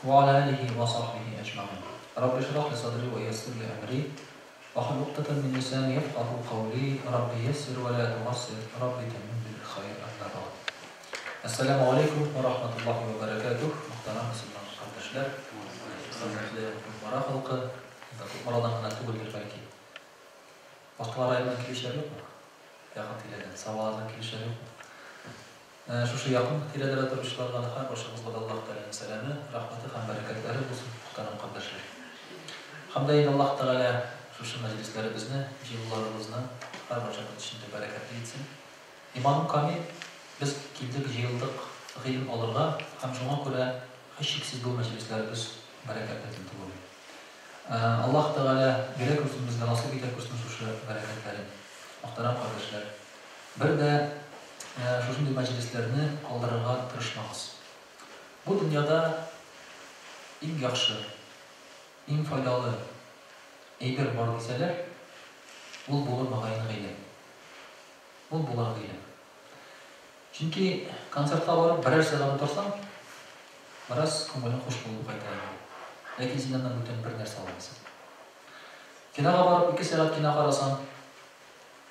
وعلى آله وصحبه أجمعين. رب اشرح لي صدري ويسر لي أمري واحلل عقدة من لساني يفقهوا قولي. رب يسر ولا تعسر رب تمم بالخير. أما بعد. Esselamu Aleyküm ve Rahmetullahi ve Berekatuh. Muhterem Müslüman kardeşler, hürmetli Mara halkı, Mara'dan tuguldur belki. Başkaları ayırman kilişler yok mu? Yakın tileden, savalardan kilişler yok mu? Şu yakın tileler atırmışlardan her başımızda Allah Teala'nın selamı, rahmeti, hem bereketleri olsun muhterem kardeşler. Hamdayın Allah Teala şu meclislerimizni, yıllarımızını her başımız içinde bereketli etsin. İmanım kamil, biz kildik yıldık ilim alırlar, hem şuna göre hiçsiz bu meclislerimiz bereketli olur. Allah Teala gerek olsun bizde nasıl gerek olsun şu bereketleri. Muhterem kardeşler, bir de şu meclislerini kaldırırga tırışmağız. Bu dünyada en yaxşı, en faydalı eyber var deseler, bu bulur mağayını ilim. Bu bulur ilim. Çünkü konsertga barıp birer saat otursam, biraz ko'nglim xush bo'lib qaytadi. Lekin sendan butun bir narsa olasan. Kinoga barıp 2 saat kino qarasan,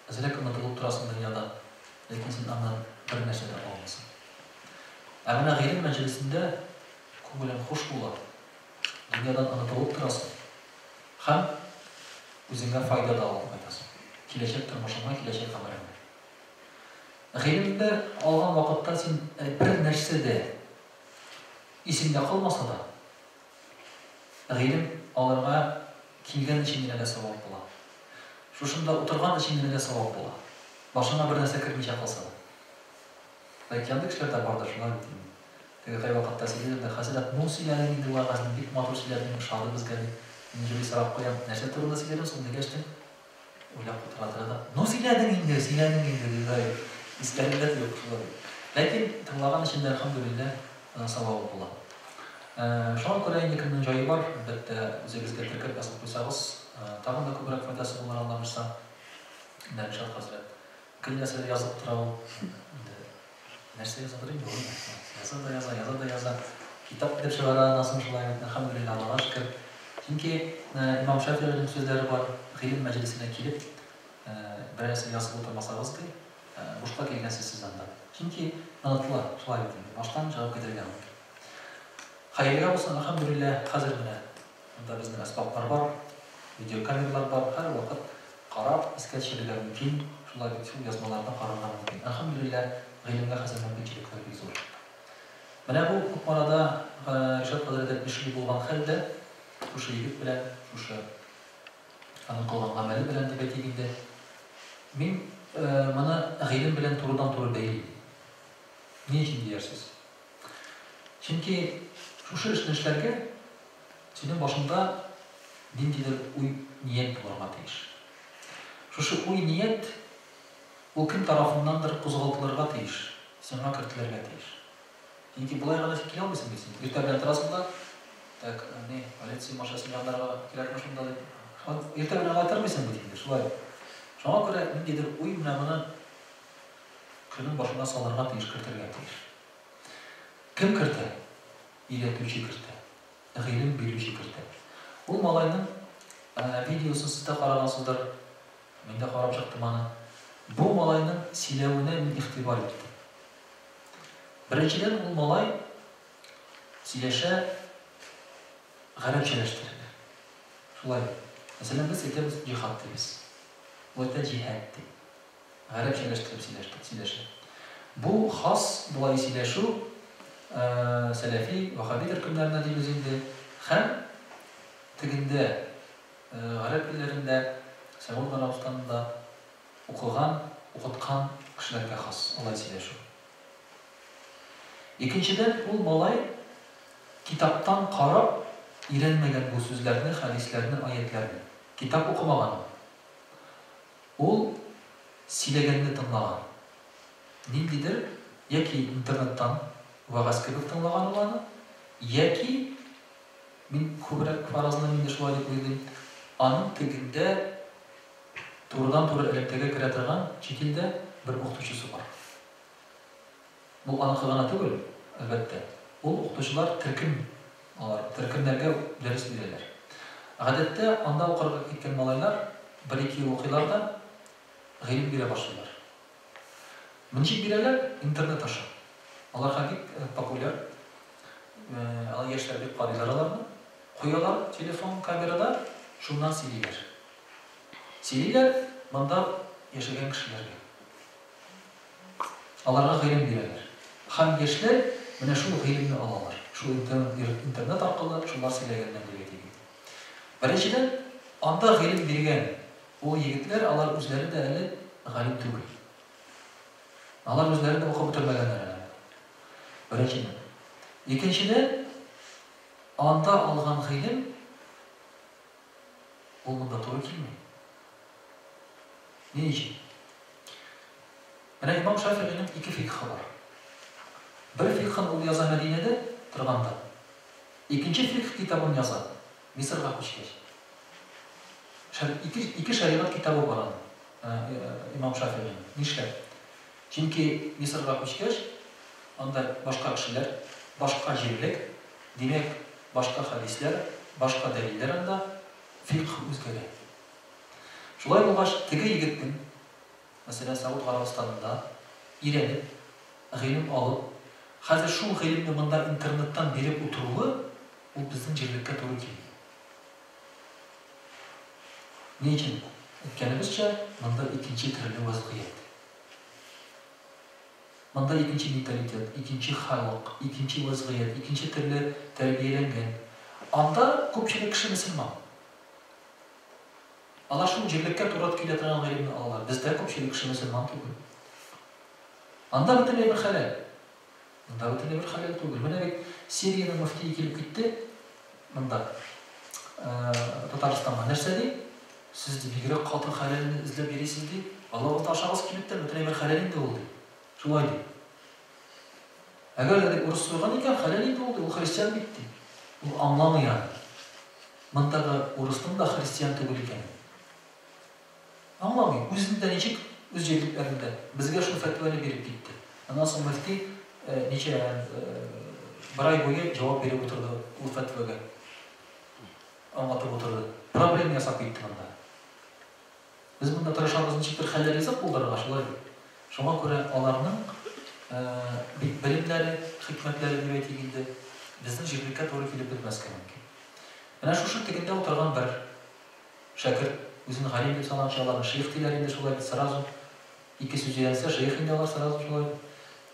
azrak unutilib turasan dunyoda. Lekin sen ondan bir narsa da olmasın. Amına g'ayrim majlisinde ko'nglim xush bo'ladi. Dunyodan unutilib turasan. Ham o'zingga foyda da olib qaytasan. Kelajak turmushingga, kelajak amaringga. G'ayrimda olgan vaqtda sen bir narsa da esingda qolmasa da, g'ayrim olirga kelgan ishingga da savob bo'ladi. Shunda o'tirgan ishingga da savob bo'ladi. Başına bir narsa kirmeyecek olsa da. Belki yandık işlerde vardır şunlar biteyim. Tegay vakitte sizlerle Hazret Musi'lerin duvarlarının bir matur sizlerinin şahı biz geldi. İnce bir sarap koyam. Nerede turunda sizlerin sonunda geçtim. Uylap oturatırada. Musi'lerin indi, silerin indi dedi. İslerinde de yok şunlar. Lakin tırlağın içinde elhamdülillah savabı bulan. Şuna göre yakının joyi var. Elbette üzerinizde tirkip yazıp koysanız. Tağın da kubrak faydası bunlar anlamışsa. Nerşat Hazret. Kılyası'da yazıp duralım. Nerse yazadırayım da olur mu? Yaza. Kitap bir şey var, nasıl şulayım? Elhamdülillah, Allah'a şükür. Çünkü İmam Şafii'nin sözleri var. G'ilim meclisine gelip birisi yazıp oturmasanız ki boşluğa gelgensiz sizden de. Çünkü anlatılar, şulay edin. Baştan cevap getirgen. Hayırlı olsun, elhamdülillah, hazır bile. Bunda bizden esbablar var, video kameralar var, her vakit qarab, iskeççilikler mümkün. Şunlar bütün yazmalardan qararlar mümkün. Elhamdülillah, g'ilimga hazırlanan mümkünçilikler bir zor. Bana bu arada Rişat Hazret etmişliği bulgan halde, şu yigit bilen, şu anın kılgan ameli bilen de betiginde, men bana g'ilim bilen turudan turu değil. Niçin diyersiz? Çünkü şu işlerge, senin başında dindidir uy niyet bulurma deyiş. Şu uy niyet, o kim tarafındandır kuzgaltılarga teyiş, sana kırtılarga teyiş. Çünkü bulay gana fikir almışsın bilsin. Yurtta bilen tarasında, Valetsi maşasını yanlarga kirakmışım da, yurtta bilen aytar mısın bilsindir, şulay. Şuna göre dindidir uy münamını kırının başına salırga teyiş, kırtırga teyiş. Kim kırtı? İletücü kırtı. G'ilim bilücü kırtı. O malayının videosunu sizde qaragansızlar. Men de qarab çıktım ana. Bu malayının silevine men ihtibar ettim. Birinçiden bu malay sileşe garipçeleştirildi. Şulay. Mesela biz etemiz cihat deyiz. O da cihad deyil. Garipçeleştirip sileşe. Bu has dolayısıyla şu Selefi, Vahabi türkümlerine deyimiz indi. Hem tiginde, Arap dillerinde, Seul Arabistan'da okutkan kişilerge has. Dolayısıyla şu. İkinciden, bu malay kitaptan qarab, irenmegen bu sözlerini, hadislerini, ayetlerini. Kitap okumagan. O silegenini tınlagan. Nindidir? Yaki internetten vağaz kebek tınlagan olanı, yaki men ko'proq farazını mende şulay deb o'ylayman. Anın tiginde to'g'ridan to'g'ri ilmga kiratirgan chet elda bir o'qituvchisi bor. Bu aniqligini tugul, albatta. O o'qituvchilar tirkim Алар төркемнәргә дәрес бирәләр. Гадәттә, анда укырга киткән малайлар 1-2 ел укыйлар да гыйлем бирә башлыйлар. Ничек бирәләр? Интернет аша. Аларга бик популяр. Ал яшьләр бик карыйлар аларны. Куялар телефон камерада, шуннан сөйлиләр. Сөйлиләр монда яшәгән кешеләргә. Аларга гыйлем бирәләр. Һәм яшьләр менә шул гыйлемне алалар. Шул интернет аркылы шулар сөйләгәннән дип әйтик. Беренчедән, анда гыйлем биргән ул егетләр, алар үзләре дә әле галим түгел. Алар үзләре дә укып бетермәгәннәр әле. Беренчедән. Икенчедән, анда алган гыйлем ул монда туры килмәй. Ни өчен? Менә Имам Шафиғиның 2 фикхы бар. Бер фикхын ул яза Мәдинәдә торганда. Икенче фикх китабын яза Мисырга күчкәч. Ике шариғат китабы бар Имам Шафиғиның. Нишләп? Чөнки Мисырга күчкәч, анда башка кешеләр, башка җирлек, димәк, башка хадисләр, башка дәлилләр анда фикх үзгәрә. Шулай булгач, теге егетнең, мәсәлән, Сауд Гарабистанында өйрәнеп, гыйлем алып, хәзер шул гыйлемне монда интернеттан биреп утыруы, ул безнең җирлеккә туры килми. Ни өчен? Әйткәнебезчә, монда икенче төрле вазгыять. Монда икенче менталитет, икенче халык, икенче вазгыять, икенче төрле тәрбияләнгән. Анда күпчелек кеше мөселман. Алар шул җирлеккә туры килә торган гыйлемне алалар. Бездә күпчелек кеше мөселман түгел. Анда бөтенләй бер хәләл. Монда бөтенләй бер хәләл түгел. Менә бит Сириянең мөфтие килеп китте. Монда Татарстанга нәрсә ди? Сез бигрәк каты хәләлне эзләп йөрисез ди. Аллаһ ашагыз килеп тә бөтенләй бер хәләл инде ул ди. Шулай ди. Әгәр дә урыс суган икән, хәләл инде ул христиан бит ди. Ул аңламый аны. Мондагы урысның да христиан түгел икән. Аңламый. Үзендә ничек үз җирлекләрендә безгә шул фәтваны биреп китте. Аннан соң мөфти ничә бер ай буе җавап биреп утырды ул фәтвәгә. Аңлатып утырды. Проблема ясап китте монда. Biz bunda tırışamızın çifttir həlləri yazaq buldarıqa şulay. Şuna görə onlarının bilimləri, hikmətləri deyək ilgili bizdən jirlikə doğru kilib bitməz mümkün. Mənə şu şirtlikində oturğan bir şəkir, özünü ғалим деп салған шаларын шейх дейлерінде şulay сразу iki сөз үйренсе шейх инде алар сразу şulay.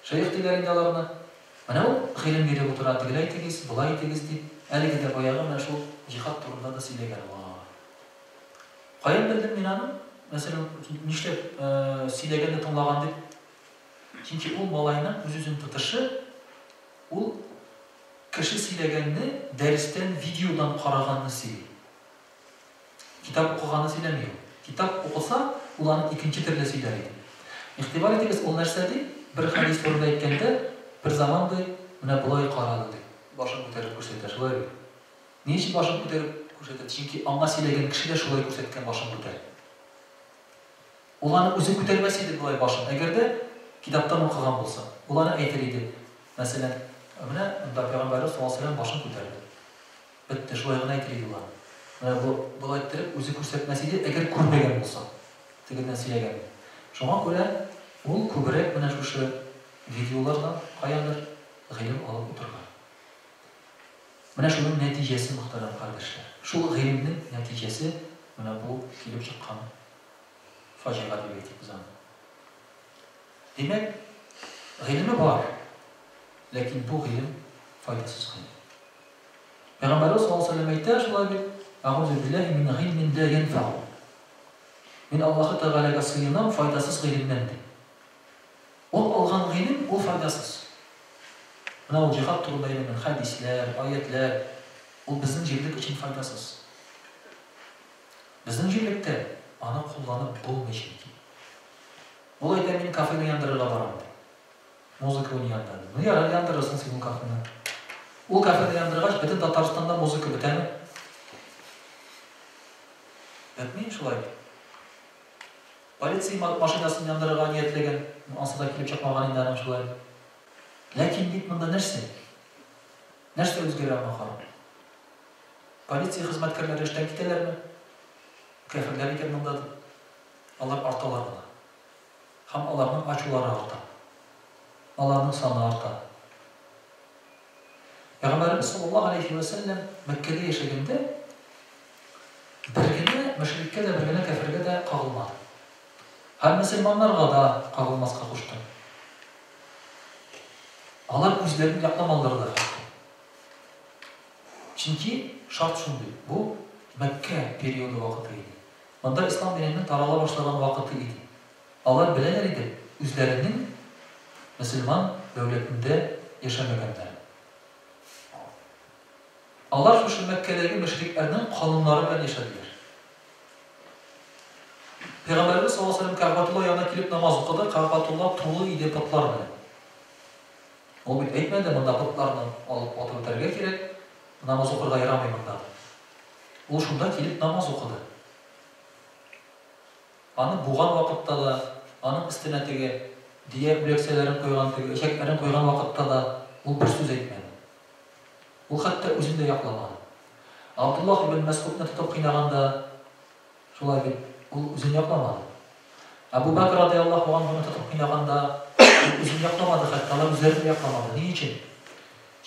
Шейх дейлерінде аларына mənə o ғилім беріп отыра, тегілай тегіз, бұлай тегіз deyip, әлігі де баяғы mənə шул jihad турында да сөйлеген. Қайын білдім мен аның? Mesela нишләп сөйләгәнне тыңлаган дип. Чөнки ул малайның үз-үзен тотышы, ул кеше сөйләгәнне дәрестән, видеодан караганны сөйли. Китап укыганны сөйләми. Китап укыса, ул аны икенче төрле сөйләр иде. Ихтибар итегез, ул нәрсә ди? Бер хадис турында әйткәндә, бер заман ди, менә булай карады ди. Башын күтәреп күрсәтә, шулай. Ни өчен башын күтәреп күрсәтә? Чөнки аңа сөйләгән кеше дә шулай күрсәткән башын күтәреп. Ул аны үзе күтәрмәс иде булай башын. Әгәр дә китаптан укыган булса, ул аны әйтер иде. Мәсәлән, менә монда Пәйгамбәр саллаллаһу алейһи башын күтәрде. Бетте, шулай гына әйтер иде ул. Менә бу әйттереп үзе күрсәтмәс иде, әгәр күрмәгән булса. Тегеннән сөйләгән. Шуңа күрә ул күбрәк менә шушы видеолардан каяндыр гыйлем алып утырган. Менә шуның нәтиҗәсе мөхтәрәм кардәшләр. Шул гыйлемнең нәтиҗәсе менә бу килеп чыккан. Facia diye bir zaman. Demek, gılımı var. Lakin bu gılım faydasız gılım. Peygamber sallallahu aleyhi ve sellem ayetler şöyle bir "Euzu billahi min gılmin la yenfa'u." Min Allah'a Teala'ya sığınan faydasız gılımdandır. O algan gılım o faydasız. Buna o cihat turunda yenen hadisler, ayetler o bizim jirlik için faydasız. Bizim jirlikte ana kullanıp bulmayacak ki. Olayda beni kafede yandırırla baram. Muzika oynayandırır. Ne yarar yandırırsın senin kafede? O kafede yandırırgaç bütün Tataristan'da muzika biter mi? Etmeyin şulay. Polisiya maşinasını yandırırga niyetlegen, ansıda kilip çakmağan indarım şulay. Lakin deyip bunda nerse? Nerse özgürler makarım? Полиция хезмәткәрләре эштән китәләрме? Кәфирләр икән монда. Алар арталар гына. Һәм аларның ачулары арта. Аларның саны арта. Пәйгамбәрбез саллаллаһу алейхи ва саллям Мәккәдә яшәгәндә бер генә мөшриккә дә, бер генә кәфиргә дә кагылмады. Һәм мөселманнарга да кагылмаска кушты. Алар үзләрен якламалар да. Чөнки шарт шундый. Бу Мәккә периоды вакыты иде. Монда ислам диненең тарала башлаган вакыты иде. Алар беләләр иде, үзләренең мөселман дәүләтендә яшәмәгәннәр. Алар шушы Мәккәдәге мөшрикләрнең кануннары белән яшәделәр. Пәйгамбәрбез саллаллаһу алейһи ва саллям Кәгъбәтулла янына килеп намаз укыды. Кәгъбәтулла тулы иде путлар белән. Ул бит әйтмәде, монда путларны алып атып үтәргә кирәк, намаз укырга ярамый монда. Ул шунда килеп намаз укыды. Аны буган вакытта да, аның өстенә теге дия бүләксәләрен куйган, теге эчәкләрен куйган вакытта да ул бер сүз әйтмәде. Ул хәтта үзен дә якламады. Абдуллах ибн Мәсгудны тотып кыйнаганда шулай бит ул үзен якламады. Абу Бәкр радиллаһу анһуны тотып кыйнаганда үзен якламады, хәтта алар үзләрен якламады. Ни өчен?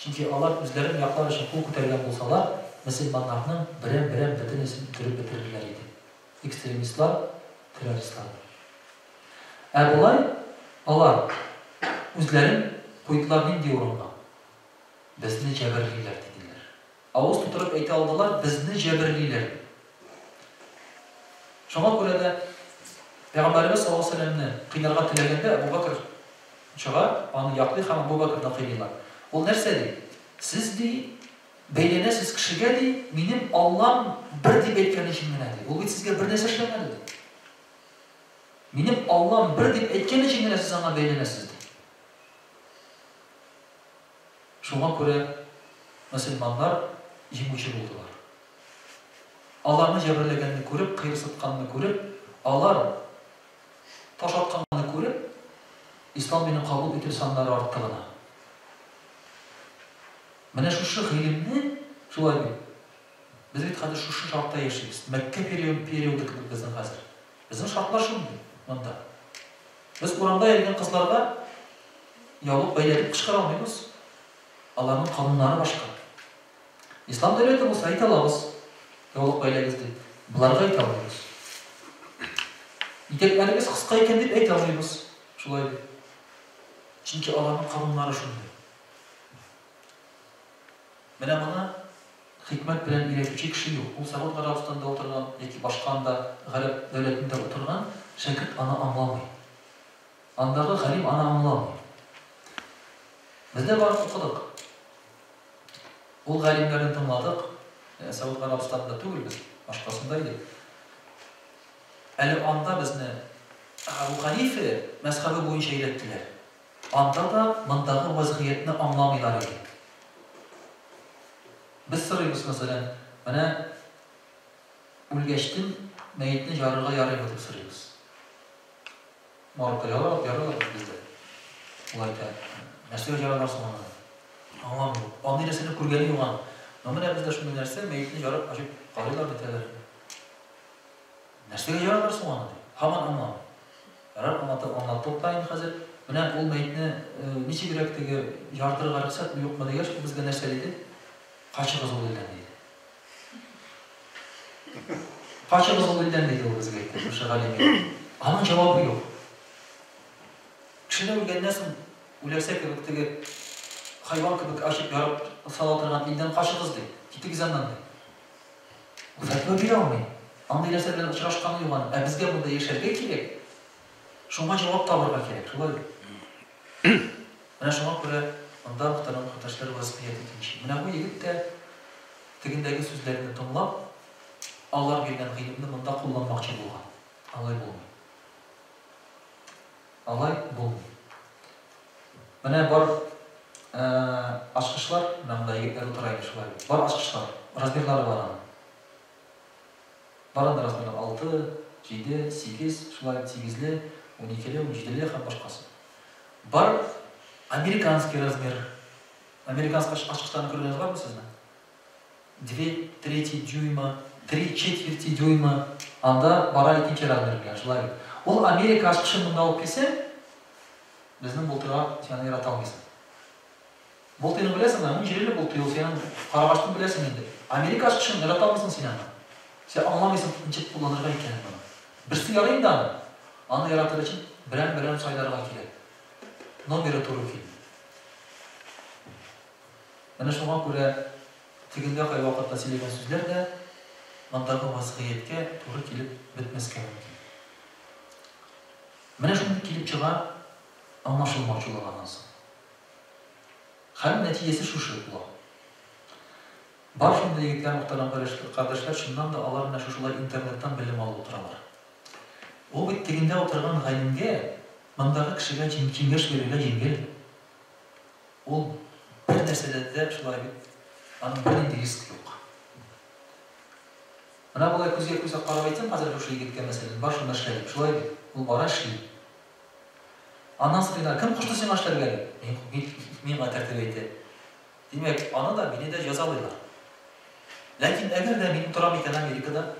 Чөнки алар үзләрен яклар өчен кул күтәргән булсалар, мөселманнарның берәм-берәм бөтенесен бетереп бетерерләр иде. Экстремистлар, террористлар. Булай алар үзләрен куйдылар нинди урынга? Безне җәберлиләр диделәр. Авыз тутырып әйтә алдылар, безне җәберлиләр. Шуңа күрә дә Пәйгамбәрбез саллаллаһу алейһи ва саллямны кыйнарга теләгәндә Абу Бәкр чыга, аны яклый һәм Абу Бәкрне кыйлыйлар. Ул нәрсә ди? Сез ди бәйләнәсез кешегә ди, минем Аллам бер дип әйткән өчен генә ди. Ул бит сезгә бер нәрсә эшләмәде ди. Минем Аллам бер дип әйткән өчен генә сез аңа бәйләнәсез ди. Шуңа күрә мөселманнар җиңүче булдылар. Аларны җәберләгәнне күреп, кыерсытканны күреп, алар таш атканны күреп, ислам динен кабул итү саннары артты гына. Менә шушы гыйлемне шулай бит. Без бит хәзер шушы шартта яшибез. Мәккә периоды кебек безнең хәзер. Безнең шартлар шундый монда. Без урамда йөргән кызларга ялык бәйләтеп кычкыра алмыйбыз. Аларның кануннары башка. Ислам дәүләте булса әйтә алабыз. Ялык бәйләгез дип. Буларга әйтә алмыйбыз. Итәкләрегез кыска икән дип әйтә алмыйбыз. Шулай дип. Чөнки аларның кануннары шундый. Менә моны хикмәт белән өйрәтүче кеше юк. Ул Сауд Арабистанда утырган яки башка анда гарәп дәүләтендә утырган шәкерт аны аңламый. Андагы галим аны аңламый. Бездә бар укыдык. Ул галимнәрне тыңладык. Сауд Арабистанда түгел без, башкасында идек. Әле анда безне Абу Ханифа мәзһәбе буенча өйрәттеләр. Анда да мондагы вазгыятьне аңламыйлар иде. Biz сорыйбыз, мәсәлән, менә үлгәчтен мәетне жарырга ярыймы дип сорыйбыз. Марка яралар бездә. Улай да. Нәрсәгә жараларсың аны? Аңламый. Аны нәрсәне күргәне юган. Менә бездә шундый нәрсә, мәетне жарып ачып карыйлар битәләр. Нәрсәгә жараларсың аны? Һаман аңламый. Ярар, аңлатып тайын хәзер. Менә ул мәетне ничегрәк теге жартырга рөхсәт юкмы дигәч, безгә нәрсә диде? Качыгыз ул илдән диде. Качыгыз ул илдән диде ул безгә әйтте, шушы галим. Аның җавабы юк. Кешене үлгәннән соң үләсә кебек теге хайван кебек ачып ярып сала торган илдән качыгыз ди. Китегез аннан ди. Ул фәтва бирә алмый. Андый нәрсә белән очрашканы юк аны. Безгә монда яшәргә кирәк. Шуңа җавап табарга кирәк, шулай. Менә шуңа күрә анда мөхтәрәм кардәшләр вазифияте икенче. Менә бу егет тә тегендәге сүзләрне тыңлап, алар биргән гыйлемне монда кулланмакчы булган. Алай булмый. Алай булмый. Менә бар ачкычлар, монда егетләр утыра иде шулай. Бар ачкычлар, размерлары бар аның. Бар анда размерлар 6, 7, 8, шулай 8ле, 12ле, 17ле һәм башкасы. Бар американский размер. Американский ачкычларны күргәнегез бармы сезнең? 2/3 дюйма, 3/4 дюйма, анда бара 2 размер шулай. Ол Америка ашқышын мында алып келсе, біздің болтыға сені ярата алмайсың. Болтыны білесің, оның жерелі болты, ол сенің қарағаштың білесің енді. Америка ашқышын ярата алмайсың сен аны. Сен аңламайсың ничек қолданырға екенін бұны. Бірсі ярайын да аны яратыр үшін бірән сайдарға келеді. Номері туры келді. Мәне шуңа күрә тегінде қай вақытта сөйлеген сөздер де мындағы вазғиетке туры келіп бітмеске мүмкін. Мәне шуңа келіп шыға аңлашылмаушылығынан соң. Һәм нәтижесі шушы була. Бар шундай егетләр, мөхтәрәм кардәшләр, шуннан да алар менә шушылай интернеттан белем алып утыралар. Ул бит тегендә утырган галимгә мондагы кешегә киңәш бирергә җиңел. Ул бер нәрсәдә дә шулай бит аның бер риск юк. Менә булай күзгә карап әйтсәм, хәзер шушы егеткә мәсәлән, бар шунда эшләп, шулай бит. Ул бара эшли. Аннан соң кем кушты сиңа эшләргә? Мин тәртип әйтә. Димәк, аны да мине дә язалыйлар. Ләкин әгәр дә мин торам икән Америкада,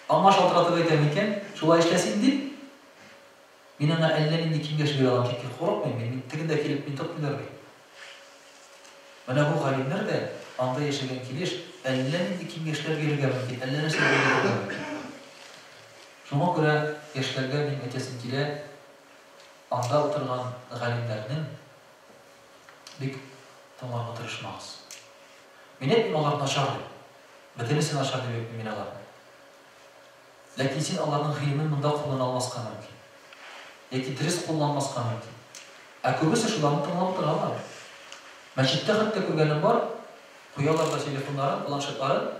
аңа шалтыратып әйтәм икән, шулай эшләсин дип, мин аңа әллә нинди киңәш бирә алам, чөнки курыкмыйм, мин тегендә килеп мин тотмыйлар бит. Менә бу галимнәр дә анда яшәгән килеш, әллә нинди киңәшләр бирергә мөмкин, әллә нәрсә бирергә мөмкин. Шуңа күрә яшьләргә мин әйтәсем килә, анда утырган галимнәрнең бик тыңларга тырышмагыз. Мин әйтмим алар начар дип. Бөтенесе начар дип әйтмим мин аларны. Ләкин син аларның гыйлемен монда куллана алмаска мөмкин. Яки дөрес кулланмаска мөмкин. Ә күбесе шуларны тыңлап торалар. Мәчеттә хәтта күргәнем бар, куялар да телефоннарын, планшетларын.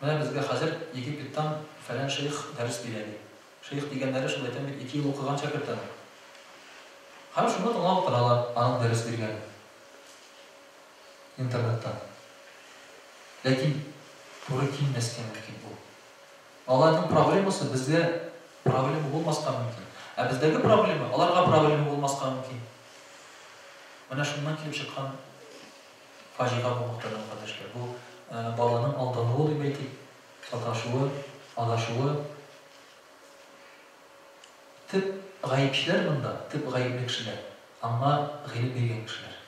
Менә безгә хәзер Египеттан фәлән шейх дәрес бирә ди. Шейх дигәннәре шулай әйтәм бит 2 ел укыган шәкерттән. Һәм шуны тыңлап торалар, аның дәрес биргәнен. Интернеттан. Ләкин туры килмәскә мөмкин бу. Аларның проблемасы безгә проблема булмаска мөмкин. Ә бездәге проблема аларга проблема булмаска мөмкин. Менә шуннан килеп чыккан фаҗига бу мөхтәрәм кардәшләр. Бу баланың алдануы дип әйтик, саташуы, адашуы. Тип гаепчеләр монда, тип гаепле кешеләр. Аңа гыйлем биргән кешеләр.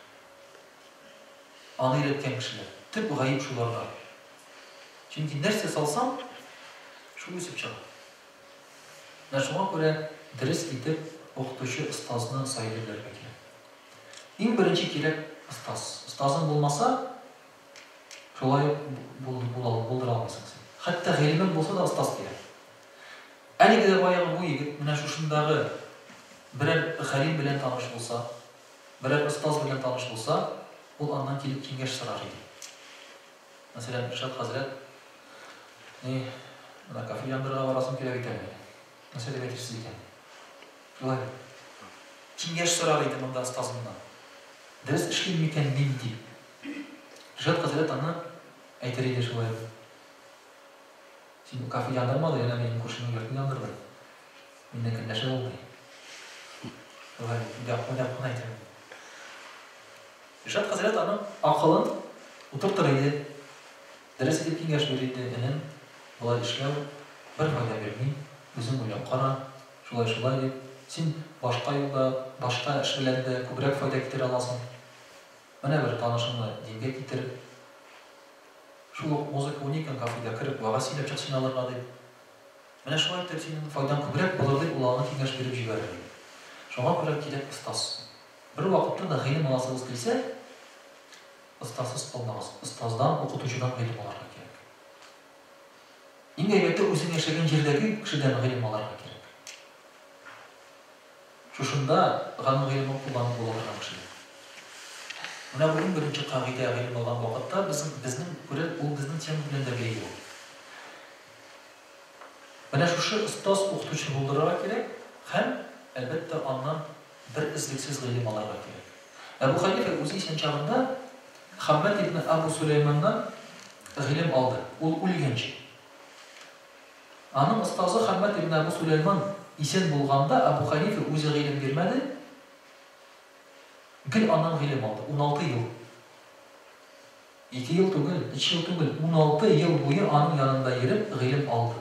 Аны өйрәткән кешеләр. Тип гаеп шуларга. Чөнки нәрсә салсам, шул үсеп чыга. Менә шуңа күрә дөрес итеп укытучы остазны сайлыйларга кирәк. Иң беренче кирәк остаз. Остазың булмаса, шулай булдыра алмыйсың син. Хәтта гыйлемең булса да остаз кирәк. Әлеге дә баягы бу егет менә шушындагы берәр галим белән таныш булса, берәр остаз белән таныш булса, ул аннан килеп киңәш сорар иде. Мәсәлән, Иршат хәзрәт, менә кафе яндырырга барасым кирәк икән. Нәрсә дип әйтерсез икән? Шулай. Киңәш сорар иде монда остазыннан. Дөрес эшлим микән мин дип. Иршат хәзрәт аны әйтер иде шулай. Син кафе яндырмады, яна минем күршемнең йортын яндырды. Миннән нәрсә булды? Шулай, дәп әйтәм. Иршат хәзрәт аны акылын утыртыр иде. Дөрес итеп киңәш бирер иде. Энем, болай эшләү бер файда бирми. Үзең уйлап кара. Шулай дип, син башка юлда, башка эш белән дә күбрәк файда китерә аласың. Менә бер танышыңны дингә китер. Шул музыка уникан кафеда киреп, вага сөйләп чык син алырга дип. Менә шулай итеп синең файдаң күбрәк булыр дип уларга киңәш биреп җибәрер. Шуңа күрә кирәк остаз. Бер вакытта да гыйлем аласыгыз килсә, остазсыз калмагыз. Остаздан, укытучыдан гыйлем алырга кирәк. Иң әйбәте үзең яшәгән җирдәге кешедән гыйлем алырга кирәк. Шушында ганы гыйлемне кулланып була торган кешеләр. Менә бу иң беренче кагыйдә гыйлем алган вакытта безнең күрә ул безнең тема белән дә бәйле. Менә шушы остаз укытучы булдырырга кирәк һәм әлбәттә аннан бер излексез гыйлем алырга кирәк. Әбу Ханифа үзе исән чагында Хаммад ибн Абу Сулейманнан гыйлем алды. Ул үлгәнче. Аның остазы Хаммад ибн Абу Сулейман исән булганда Абу Ханифа үзе гыйлем бирмәде. Гел аннан гыйлем алды. 16 ел. 2 yıl түгел, 3 yıl түгел, 16 yıl boyu anın yanında yerip g'ilim aldı.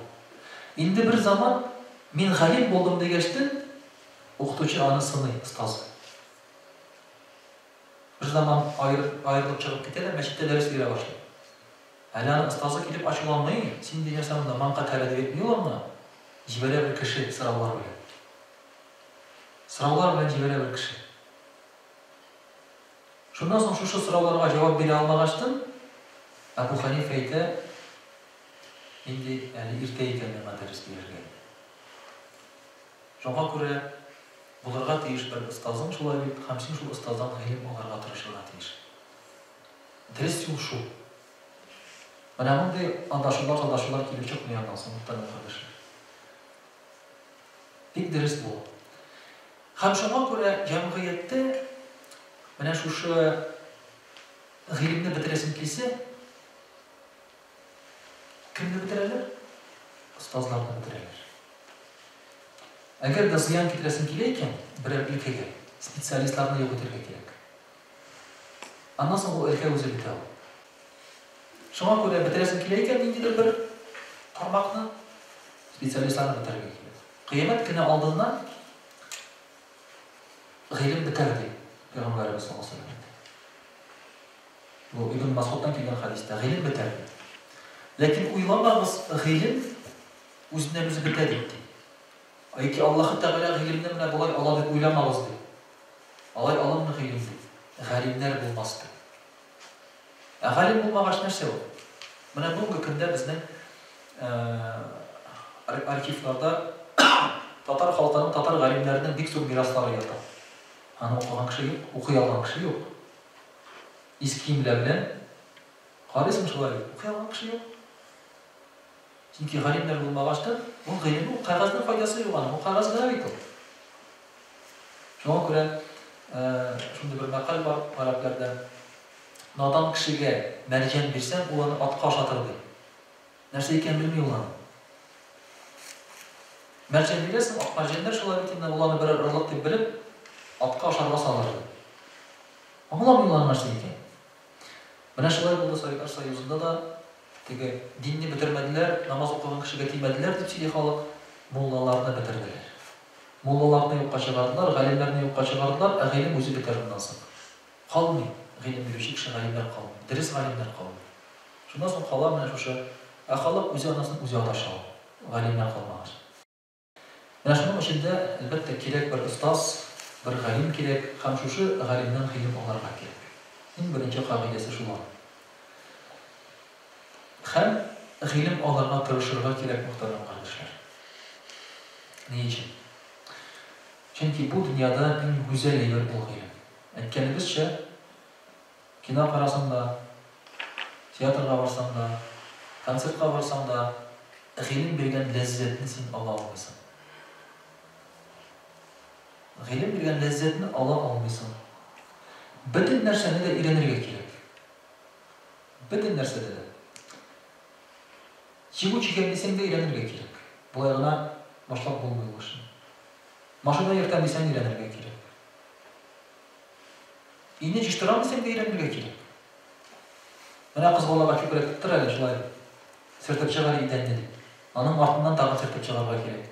Indi bir zaman men g'alim bo'ldim degachtin, o'qituvchi ani sınıy, ustozi. Bir zaman ayrılıp çıkıp ketadi, masjidda ders bera boshlaydi. Hali ani ustozi kelib ashulolmay, sen degansan da manqa talab etmiyorlarmi? Jibara bir kishi so'rovlar bilan. So'rovlar bilan jibara bir kishi. Shundan so'ng shu so'rovlarga javob bera olmag'achdan Abu Hanifa aytdi, endi erta ekan men dars bergan. Shunga ko'ra bularga tegish bir ustozim shulay deb, hamsin shu ustozdan g'ilim olarga tirishirlar tegish. Dars yo'l shu. Mana bunday adashuvlar kelib chiqmagandan so'ng muhtaram qardoshlar. Tek dars bu. Ham shunga ko'ra jamiyatda mana shu g'ilimni bitirasin kelsa, kimni bitiradilar? Ustozlarni bitiradilar. Agar da ziyon keltirsin kelayotgan biror ilkaga, spetsialistlarni yo'qitirga kerak. Ondan so'ng u ilka o'zi bitadi. Shunga ko'ra bitirasin kelayotgan ingidir bir tarmoqni spetsialistlarni bitirga kerak. Qiyomat kuni oldindan g'ilim bitirdi. Peygamberimiz sallallahu aleyhi ve sellem. Bu İbn Mas'ud'dan kelgan hadisda g'ilim bitirdi. Lekin uylanmamiz g'ilim o'zidan o'zi bitadi dedi. Ayki Alloh Taala g'ilimni bilan bo'lay oladi deb o'ylamamiz dedi. Alay olamni g'ilim dedi. G'alimlar bo'lmasdi. G'alim bo'lmag'ach narsa bu. Mana bugungi kunda bizning arxivlarda Tatar xalqining Tatar g'alimlarining bek zo'r meroslari yotadi. Hani o'qigan kishi yo'q, o'qiy olgan kishi yo'q. Eski kiyimlar bilan qaraysan shulay, o'qiy olgan kishi yo'q. Chunki g'alimlar bo'lmag'achdan, bu g'ilim u qog'ozning foydasi yo'q, u qog'oz g'alaydi. Shunga ko'ra shunday bir maqol bor arablarda. Nodon kishiga marjan bersang, u uni otqa oshatirdi. Narsa ekan bilmay ularni. Marjan berasang, oq marjanlar shulay ekan, ularni bir irliq deb bilib otqa osharga solardi. Anlamay ularni narsa ekan. Mana shulay bo'ldi Sovetlar Soyuzida da tege dinni bitirmediler, namaz o'qigan kishiga tegmediler deb chili xalq mollalarni bitirdiler. Mollalarni yo'qqa chiqardilar, g'alimlarni yo'qqa chiqardilar, g'ilim o'zi bitirdidan so'ng. Qolmay, g'ilim beruvchi kishi g'alimlar qoldi, dars g'alimlar qoldi. Shundan so'ng qolgan mana shu xalq o'zi onasini o'zi adashadi, g'alimlar qolmag'ach. Mana shuning ichida albatta kerak bir ustoz, bir g'alim kerak, ham shu g'alimdan g'ilim olarga kerak. Eng birinchi qoidasi shu. Hem g'ilim olarga tirishirga kerak muhtaram qardoshlar. Nima uchun? Chunki bu dunyoda eng go'zal yer bu g'ilim. Aytganimizcha, kino qarasam da, teatrga borsam da, konsertga borsam da, g'ilim bergan lazzatni sen ola olmaysan. G'ilim bergan lazzatni ola olmaysan. Bütün narsani da o'rganishga kerak. Bütün narsada da. Chig'u chigam desang da o'rganishga kerak. Bularga boshlab bo'lmaydi boshqa. Mashina yertan desang o'rganishga kerak. Endi jishtiram desang da o'rganishga kerak. Mana qiz bolalar ko'proq turadi shulay. Sirtib chiqar idan dedi. Onun ortidan tag'in sirtib chiqarga kerak.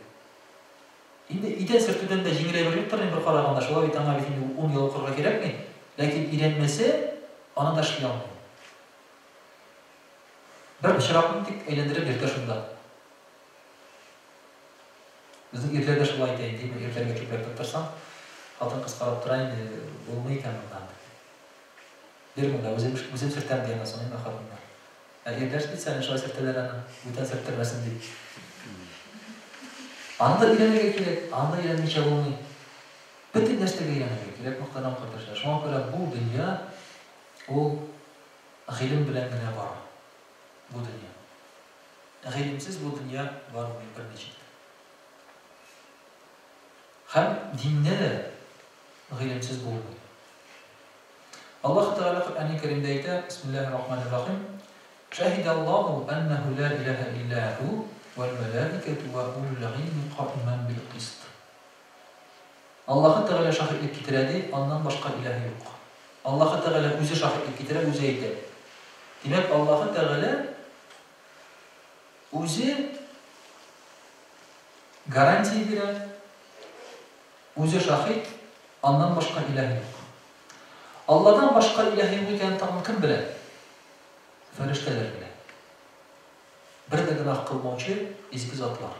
Endi idan sirtibdan da yengilay berib turgan bir qaraganda shulay tanga bitini 10 yil o'qirga kerakmi? Lekin öğrenmesi ona da şıklanmıyor. Bir şırapını tek eğlendirip bir taşında. Bizim erlerde şulay deyin değil mi? Erlerge köpek tutarsan, altın kız qarab turayın, olmayken bundan. Der bunda, özüm sırttan diyemez, onun da kadınlar. Erler spesialini şulay sırtlarını, uydan sırtlarmasın deyip. Anda öğrenmeye gerek, anda öğrenmeye olmayı. Bütün derslerge öğrenmeye gerek, muhtaram kardeşler. Şuna göre bu dünya, o g'ilim bilan gina var. Bu dünya. G'ilimsiz bu dünya var mı bir neçik. Hem dinne de g'ilimsiz bo'lmaydi. Alloh Taala Qur'oni Karimda aytadi: Bismillahirrohmanirrohim. Shahidallohu annahu la ilaha illa hu val malaikatu va ulul ilmi qa'iman bil qist. Alloh Taala shahidlik keltiradi, ondan boshqa iloh yo'q. Alloh Taala o'zi shahidlik keltiradi, o'zi aytadi. Demek Allah'ı Teala o'zi garantiya beradi, o'zi shahid, ondan boshqa iloh yo'q. Allohdan boshqa iloh yo'q ekanini kim biladi? Farishtalar biladi. Bir de gunoh qilmovchi ezgu zotlar.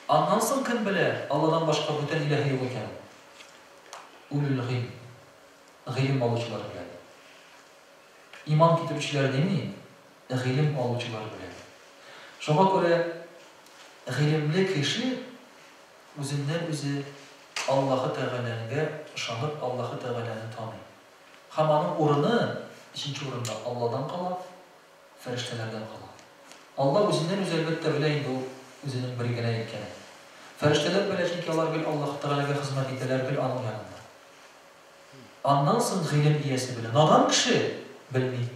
Ondan so'ng kim biladi? Allohdan boshqa butun iloh yo'q ekanini? Ulul g'ayb, g'ilm oluvchilar biladi. İman keltiruvchilar demay, g'ilm oluvchilar biladi. Shunga ko'ra g'ilmli kishi o'zidan o'zi Alloh Taolaga ishonib, Alloh Taolani taniydi. Hammaning o'rni ikkinchi o'rinda Allohdan qoladi, farishtalardan qoladi. Alloh o'zidan o'zi albatta bilaydi, u o'zining birgina ekanini. Farishtalar bilashki, ular bil Alloh Taolaga xizmat etadilar, bil uning yanında. Ondan so'ng g'ilm egasi biladi. Nadan kishi bilmaydi.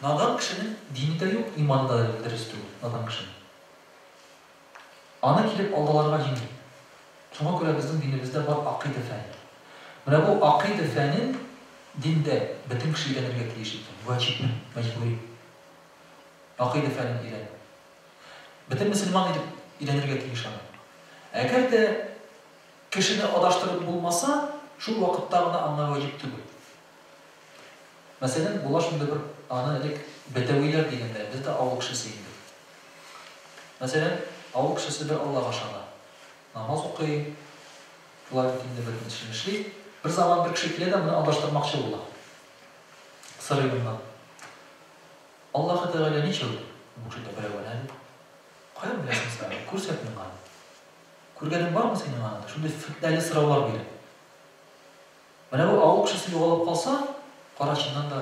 Nadan kishining dinida yo'q, imonida dirist yo'q. Nadan kishining. Ana kelib oldalarga yengil. Shunga ko'ra bizning dinimizda bor aqida fani. Mana bu aqida fani dinda butun kishiga o'rgatilgan ekan. Vojib, majburiy. Aqida fani o'rgan. Butun musulmon edib o'rganirga tegishadi. Agarda kishini adashtirib bo'lmasa, shu vaqtda anga vojib tugul. Masalan, bular shunda bir analik bedaviylar deganda bizda avul kishisi edi. Masalan, avul kishisi bir Allohga ishonadi. Namoz o'qiy, ular dinda bir ishli. Bir zaman bir kishi keladi, buni adashtirmoqchi bo'ladi. Sirayimdan. Alloh Taolo necha bu yerda bilaveradi? Qayerda bilasizlar? Ko'rsatmang mana. Ko'rganing bormi sening mana? Shunday fitnali so'rovlar beradi. Mana bu avul kishisi yo'qolib qolsa, qarashidan da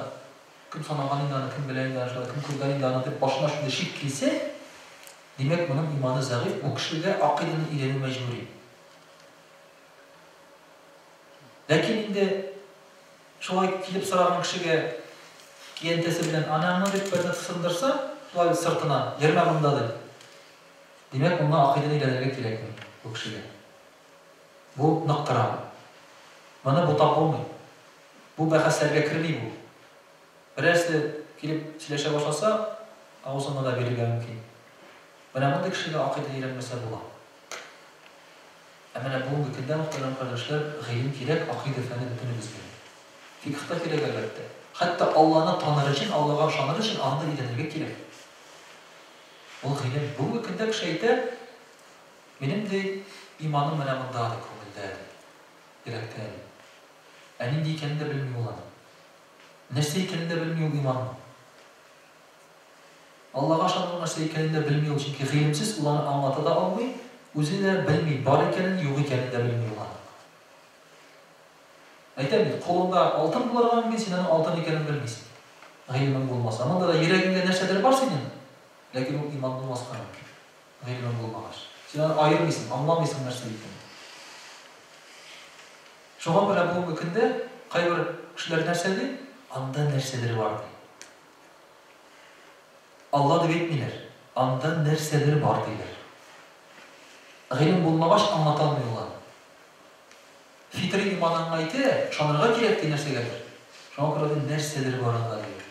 kim sanağaningdan, kim bilayingdan, kim ko'rganingdan deb boshqa shunday shik kelsa, demak buning iymoni zaif, bu kishiga aqidani o'rganish majburiy. Lekin endi shunday kelib so'ragan kishiga kiyentasi bilan anamni deb birni sindirsa, shunday sirtidan yermag'imda deb. Demak bundan aqidani o'rganishga kerakmi bu kishiga? Bu naqra. Mana bu topolmaydi. Bu bahslarga kirmaydi bu. Birisi kelib silasha boshlasa, avzini da berilgan mumkin. Mana bunday kishiga aqida o'rganmasa bo'ladi. Mana bugungi kunda muhtaram qardoshlar, g'ilm kerak, aqida fani butun bizga. Fiqhda kerak albatta. Hatto Allohni tanir uchun, Allohga ishonir uchun anda o'rganishga kerak. Bu g'ilm bugungi kunda kishi aytadi, menimdek iymonim mana bunday ko'ngilda kerakda. Aning ekanini bilmay bo'ladi. Narsa ekanini bilmay iymon. Allohga ishonib narsa ekanini bilmay, chunki g'ilmsiz ularni anglata olmay, o'zida bilmay, bor ekanini, yo'q ekanini bilmay bo'ladi. Aytaylik, qo'lingda oltin bo'largan men sening oltin ekanini bilmaysan. G'ilming bo'lmasa, ammo da yuragingda narsalar bor sening. Lekin u iymon bo'lmas qara. G'ilming bo'lmag'ach. Sen ayirmaysan, anglamaysan narsa ekanini. Şoğa göre bu mümkünde kayber kişiler nersedi? Anda nerseleri vardı. Allah da etmiyorlar. Anda nerseleri vardılar. G'ilm bulmagaç anlatamıyorlar. Fitri imanın ayeti şanırga gerekli nerselerdir. Şoğa göre nerseleri var anda diyor.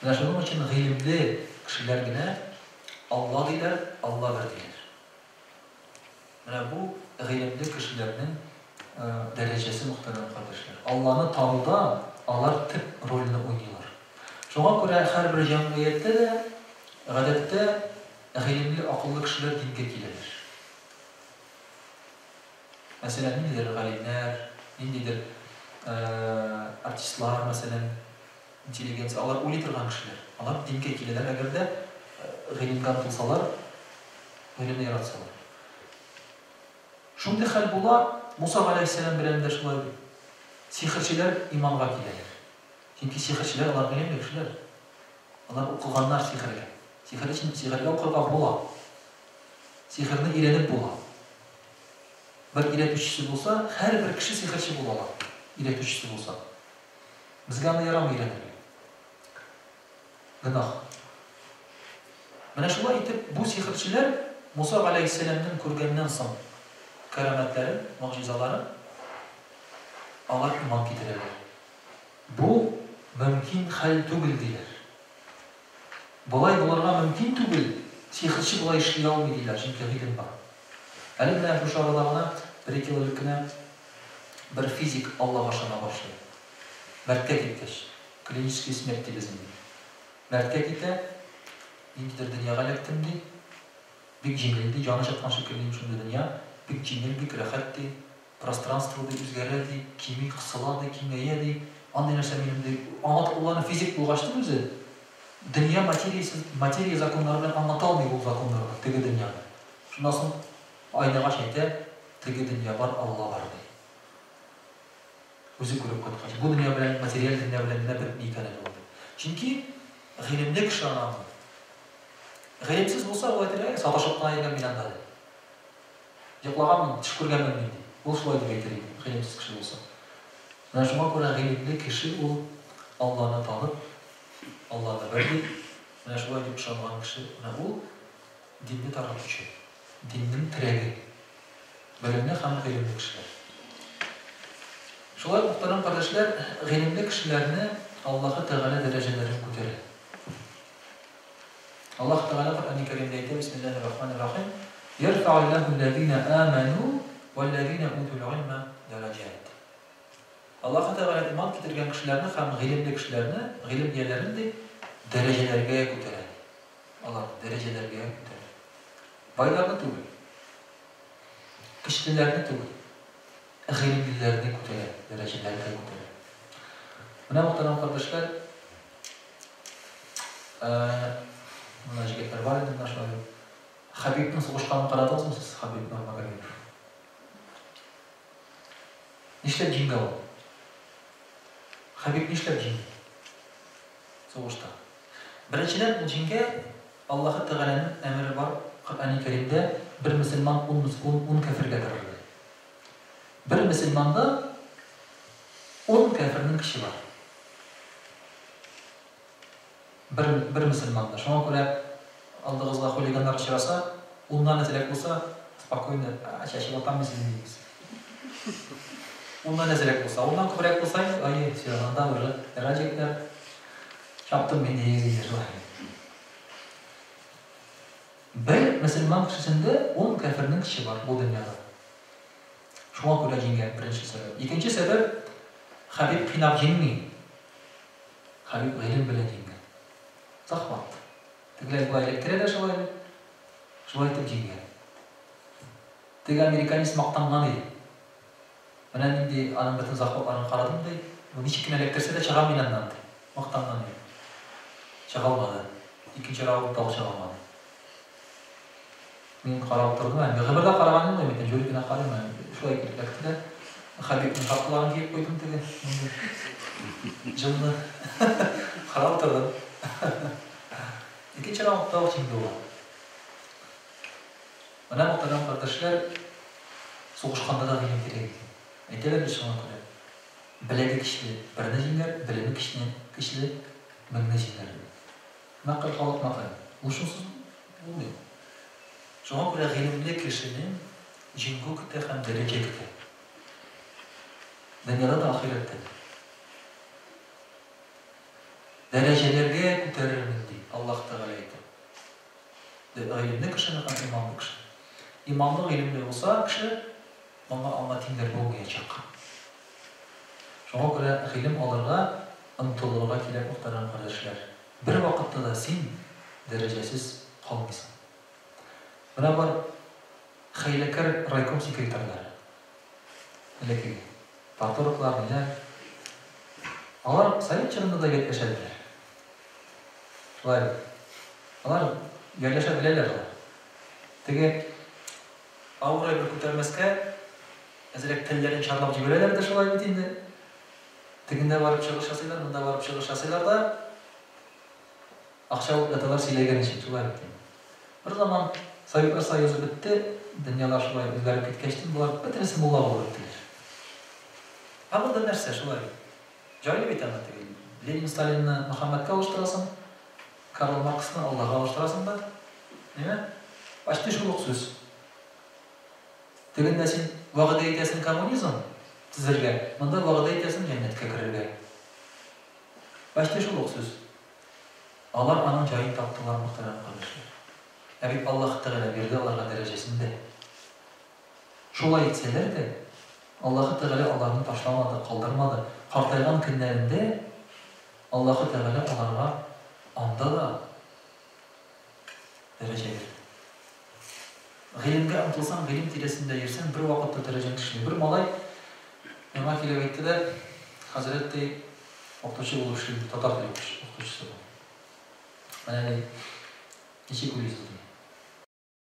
Ve şunun için g'ilmli kişiler yine Allah diler, Allah verdiler. Yani bu g'ilmli kişilerin derecesi muhterem kardeşler. Allah'ın tanıda onlar tip rolünü oynuyorlar. Şuna göre her bir cemiyette de adette g'ilmli, akıllı kişiler dinge gelir. Mesela nedir galimler, nedir artistler, mesela inteligensiya, onlar oylaytırgan kişiler. Onlar dinge gelirler, eğer de g'ilmgan kılsalar, g'ilmni yaratsalar. Şunday hal bular Musa aleyhisselam bilen de şunlar sihirçiler imanga giderler. Çünkü sihirçiler onlar bilen kişiler. Onlar okuganlar sihirle. Sihir için sihirle okugan bola. Sihirini ilenip bola. Bir iletişçisi olsa, her bir kişi sihirçi bolalar. İletişçisi olsa. Bizga anda yaram ilenir. Günah. Mana şunlar etip bu sihirçiler Musa aleyhisselam'ın ko'rgandan so'ng kerametleri, mucizaları Allah iman getirirler. Bu mümkün hal түгел diler. Болай буларга mümkün түгел. Сихырчы булай эшлей алмый диләр, чөнки гыйлем бар. Әле менә шу чарада гына 1-2 ел элек кенә бер физик Аллага ышана башлый. Мәрткә киткәч, клинический смерть дибез инде. Мәрткә китә, инде дөньяга эләктем ди. Бик җиңел ди, җаны чыккан шикелле шундый дөнья, бик җиңел, бик рәхәт ди. Пространство ди үзгәрә ди, кими кысыла ди, киңәя ди. Андый нәрсә минем ди. Аңлатуларны физик булгачты үзе. Dünya materiya законнары белән аңлата алмый бу законнарны, теге дөньяны. Шуннан соң айнага әйтә, теге дөнья бар, Алла бар ди. Үзе күреп кайткач, бу дөнья белән материаль дөнья белән генә бер икәнен булды. Чөнки гыйлемле кеше анамы. Гыйлемсез булса, ул әйтер, саташып кына йөргән мин анда. Йоклаганмын, төш күргәнмен мин ди. Ул шулай дип әйтер иде, гыйлемсез кеше булса. Менә шуңа күрә гыйлемле кеше ул Алланы танып, Allah'da verdi. Менә шулай дип ышанган кеше, менә ул динне таратучы, диннең терәге. Белемле һәм гыйлемле кешеләр. Шулай мөхтәрәм кардәшләр, гыйлемле кешеләрне Аллаһ Тәгалә дәрәҗәләрен күтәрә. Аллаһ Тәгалә Коръән-и Кәримдә әйтә: Бисмиллаһир-рахманир-рахим. Ярфa'уллаһу аллазина аману валлазина утул илма дараҗат. Аллаһ Тәгалә иман китергән кешеләрне һәм гыйлемле кешеләрне, гыйлем ияләрен ди дәрәҗәләргә күтәрә. Алар дәрәҗәләргә күтәрә. Байларны түгел. Кешеләрне түгел. Гыйлемлеләрне күтәрә, дәрәҗәләргә күтәрә. Менә мөхтәрәм кардәшләр, менә җегетләр бар иде, менә шулай. Хабибның сугышканын карадыңызмы сез? Хабиб Нурмагомедов. Нишләп җиңгән ул? Хабиб нишләп җиңде? Сугышта. Беренчедән, ул җиңгә Аллаһ Тәгаләнең әмере бар. Коръән-и Кәримдә бер мөселман 10 кафиргә таралды. Бер мөселманда 10 кафирның кеше бар. Бер мөселманда. Шуңа күрә алдыгызга хулиганнар очраса, уннан әзрәк булса, спокойно чәчеп атамыз дигез. Уннан әзрәк булса, уннан күбрәк булса, ай, сирананда уже раҗикләр чаптым мен дигез. Бер мөселман кешесендә 10 кафирның кеше бар бу дөньяда. Шуңа күрә җиңгән беренче сәбәп. Икенче сәбәп, Хабиб кыйнап җиңми. Хабиб гыйлем белән җиңгән. Захват. Тегеләр булай эләктерәләр шулай. Шулай итеп җиңгән. Теге американец мактанган иде. Менә нинди аның бөтен захватларын карадым ди. Бу ничек кенә эләктерсә дә чыгам мин аннан ди. Мактанган иде. Чыга алмады. Икенче раундта чыга алмады. Мин карап тордым, әнә гыбырда караганым да мин җүри генә карыйм. Шулай эләктерде. Хабибның хатларын киеп куйдым теге. Җылны. Карап тордым. İkinci raundda o җиңде ул. Менә мөхтәрәм кардәшләр, сугышканда да гыйлем кирәк. Әйтәләр бит шуңа күрә. Беләге көчле берне җиңәр, белеме көчле меңне җиңәр. Мәкаль халык мәкаль. Ул шунсыз булмый. Шуңа күрә гыйлемле кешенең җиңү көтә һәм дәрәҗә көтә. Дөньяда да ахиратта. Дәрәҗәләргә күтәрелмен ди Аллаһ Тәгалә әйтә. Гыйлемле кешене һәм иманлы кеше. Иманлы гыйлемле булса кеше, аңа тиңдәр булмаячак. Шуңа күрә гыйлем алырга, ынтылырга кирәк мөхтәрәм кардәшләр. Бер вакытта да син дәрәҗәсез калмыйсың. Менә бар хәйләкәр райком секретарьлары. Элекке парторглар менә алар совет чорында да яшәделәр. Шулай. Алар яшәшә беләләр. Теге авырай бер күтәрмәскә әзрәк телләрен чарлап җибәрәләр дә шулай бит инде. Тегендә барып чыгыш ясыйлар, монда барып чыгыш ясыйлар да акча яталар сөйләгән өчен шулай бит. Бер заман Советлар Союзы бетте, дөньяда шулай үзгәреп киткәчтен булар бөтенесе мулла булып киттеләр. Абында нәрсә шулай? Җайлы бит аны теге. Ленин Сталинны Мөхәммәдкә алыштырасың, Карл Марксны Аллаһка алыштырасың да. Ниме? Почти шул ук сүз. Тегендә син вагъдә итәсең коммунизм төзергә, монда вагъдә итәсең җәннәткә керергә. Başta şol söz. Алар аның жайын таптылар muhterem kardeşler. Әбит Allah Teala berdi Allah'a derecesinde. Şolay etseler de Allah Teala onlarını taşlamadı, kaldırmadı. Kartaygan günlerinde Allah Teala onlara anda da derece verdi. G'ilimga umtilsan, g'ilim tiresinde yersen bir vakitte derecen kişini. Bir malay Mema kelebekti de Hazreti Oktaşı bulup işledi, Tatar dilekmiş, Oktaşısı bu. Yani neçe kul yazıldı.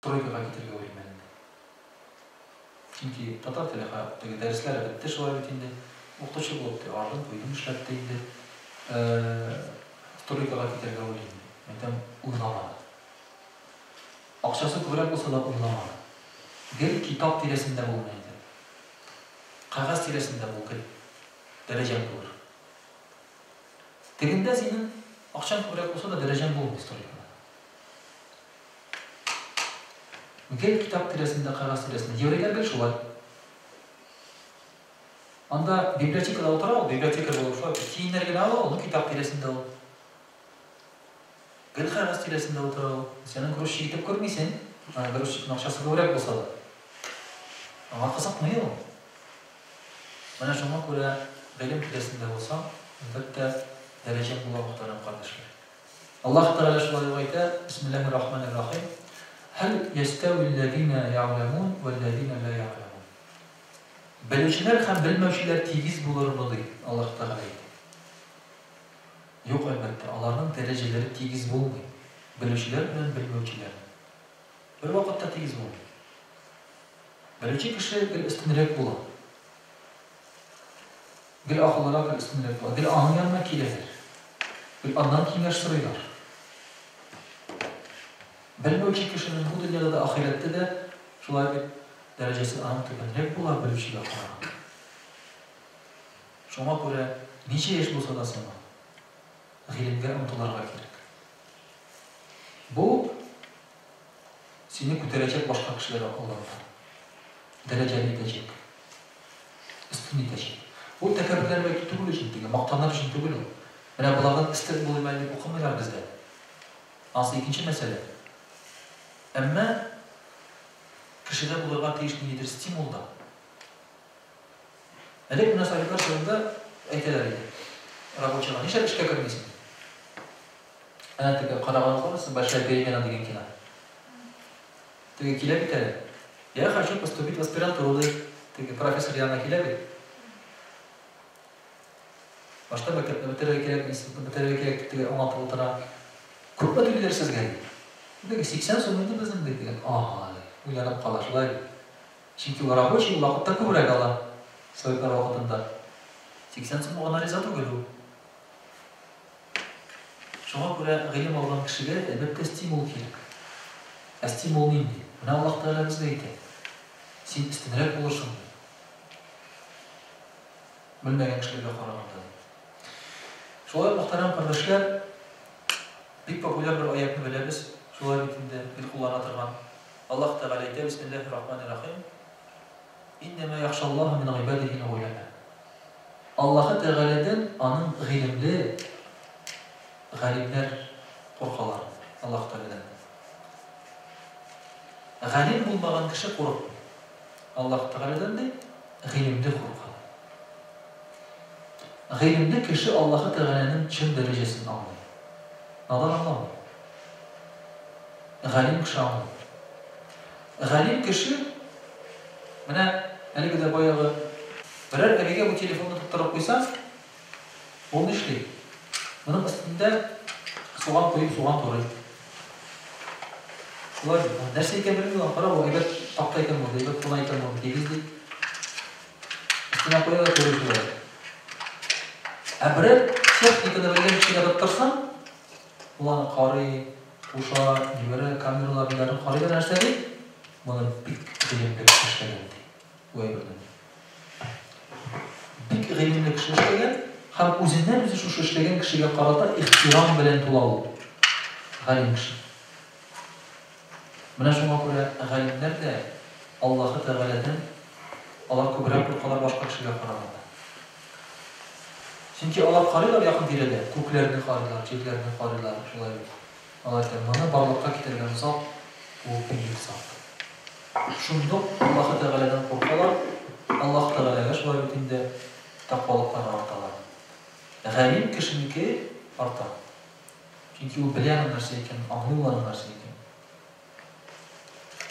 Troykaga getirge olayım ben de. Çünkü Tatar dilekadagi dersler bitti, şolay bitindi. Oktaşı bulup de ardım, koydum işlet deydi. Troykaga getirge olayım. Mentem uylamadı. Akşası köprek olsa da uylamadı. Gel kitap tiresinde bulmaydı. Kağız tiresinde bul gel. Derecen bulur. Teginde senin akşam köprek olsa da derecen bulmuş Troykada. Gel kitap tiresinde, kağız tiresinde. Yevreler gel şolay. Anda bibliotekada otural, bibliotekada olur şolay. Kiyinlerge al, onu kitap tiresinde al. Gel kağız tiresinde otural. Senin groşçu gidip görmeysen, groşçunun akşası köprek olsa da. Ama kısıtmıyor o. Bana şuna göre bilim tiresinde olsa, elbette derecem bula muhterem kardeşler. Allah Teala şöyle ayette, Bismillahirrahmanirrahim. Hel yestevillezine ya'lemun vellezine la ya'lemun. Biliciler hem bilmevçiler tigiz bulurunu değil. Allah Teala ayette. Yok elbette. Allah'ın dereceleri tigiz bulmuyor. Biliciler ve bilmevçiler. Bir vakitte tigiz bulmuyor. Bilici kişi bir istinrek bulan. Bir akıllara bir istinrek bulan. Bir anın yanına kiledir. Bir andan kimleştiriyorlar. Bilmevçi kişinin bu dünyada da ahirette de şolay bir derecesi anın tükenrek bulan biliciler kullanan. Şoma göre nice yaş bulsa da sana g'ilimge umtularga gerek. Bu seni kötürecek başka kişilere Allah'tan. Dereceli edecek. Üstün edecek. Bu tekabürler belki tübül için değil, maktanlar için tübül o. Yani bunlardan istek bulmayı okumaylar bizde. Asıl ikinci mesele. Ama kişide bulurlar değişikliğidir stimulda. Elek münasabetler sonunda eyteler idi. Raboçalar, nişer işe görmesin. Ana teke karağanı konusun, başka перемена деген kina. Teke kile biteri. Я хочу поступить в аспирантуру, профессор Яна Хилеви. Başta bitirmek gerek anlatıp oturan kurba tüylersiz geldi. Dedi 80 sonunda bizim dedi. Uyanıp kalaşlar. Çünkü rабочий vakitte köprek alan. Soyuklar vakitinde. 80 son ona rezat oluyor. Şuna göre g'ilim algan kişiye elbette stimul gerek. Stimul neydi? Buna Allah Teala bize deydi. Sen istinrek olursun. Bilmeyen kişilerle kararında. Şolay muhterem kardeşler, bir popüler bir ayetini biliriz. Şolay bitinde bir kullanatırgan. Allah Teala ayette Bismillahirrahmanirrahim. İnnemâ yakşallâhu min ibâdihil ulema. Allah Teala'dan anın g'ilimli galimler korkalar. Allah Teala'dan. Galim bulmagan kişi korkmuyor. Allah Teala'dan da g'ilimli korkar. G'ilimli kişi Allah Teala'nın çın derecesini anlıyor. Neden anlamıyor? Galim kişi anlıyor. Galim kişi bana hani kadar bayağı birer evige bu telefonu tutturup koysan onu işliyor. Bunun üstünde soğan koyup soğan doğrayıp. Ulan nerseyken bilmiyorum, para o evet taktayken oldu, evet konayken oldu, devizdi. Üstüne koyarak doğrayıplar. Birer teknikada bilgen bir şeyler atırsan, ulan karı, uşağı, nibere, kameralar, bilerin karıyla nerse değil, bunu bir g'ilimli kişi işlegendi. Bu evrden. Bir g'ilimli kişi işlegen, hem o'zinden o'zi shu ishlagan kishiga qarata ehtirom bilan to'lov. G'alim kishi. Mana shunga ko'ra g'alimlar da Alloh Taoladan Allah ko'proq qo'rqalar boshqa kishiga qaraganda. Çünkü Allah karılar yakın direde, köklerini karılar, çeklerini karılar, şulay. Allah aytgan, mana barlıkka ketirgen zat, o büyük zat. Şunduk Allah Teala'dan korkalar, Allah Teala'ga şulay bitinde takvalıklar artalar. G'ayib kişiniki artar. Çünkü o bilen narsa eken, anlıyor narsa eken.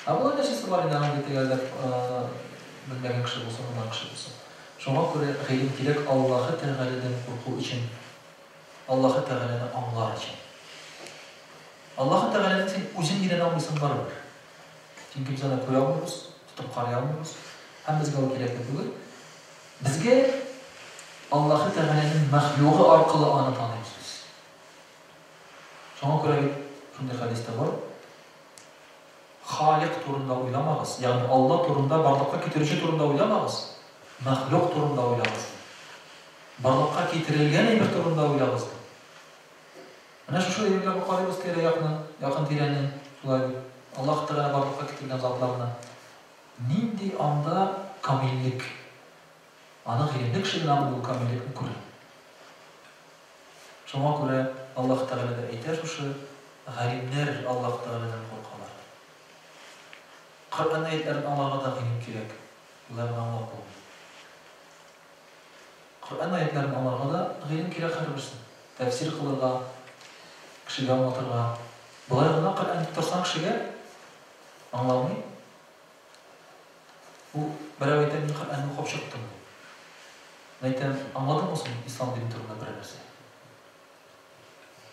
Ama neçesi var inanın detegelder bilmegen kişi bolsa, ondan kişi bolsa. Şoňa görä g'ayib gerek Allah Teala'dan korku için, Allah Teala'ny anlar için. Allah Teala'nın sen özün bilen almysan barbar. Çünkü biz onu koya almıyoruz, tutup karaya almıyoruz. Hem bizge o gerekli bugün. Bizge Allah Teala'nın mahluğu arkalı anı tanıyız biz. Şoňa görä şunday hadiste var. Halik turunda oylamağız. Yani Allah turunda, barlıkka ketirişi turunda oylamağız. Mahluk turunda oylamağız. Barlıkka ketirilgen bir turunda oylamağız. Ana şu yerler bu qarybız tere yakın tirenin şulay Allah Teala barlıkka ketirgen zatlarına nindi anda kamillik ana hilimlik şilan bu kamillik kurur. Şoňa görä Allah Teala da aýtar şu galimler Allah Teala'dan korkalar. Kur'an ayetlerini Allah'a da hilim kerek. Bularni anlap bol. Kur'an ayetlerini Allah'a da hilim kerek her birsin. Tefsir kılırga, kişiga anlatırga. Bularni Kur'an tutarsan kişiga anlamay. Bu bir ayetden Kur'an'ı okuyup çıktım. Ayetden anladın mı sen İslam dini turunda bir narsa?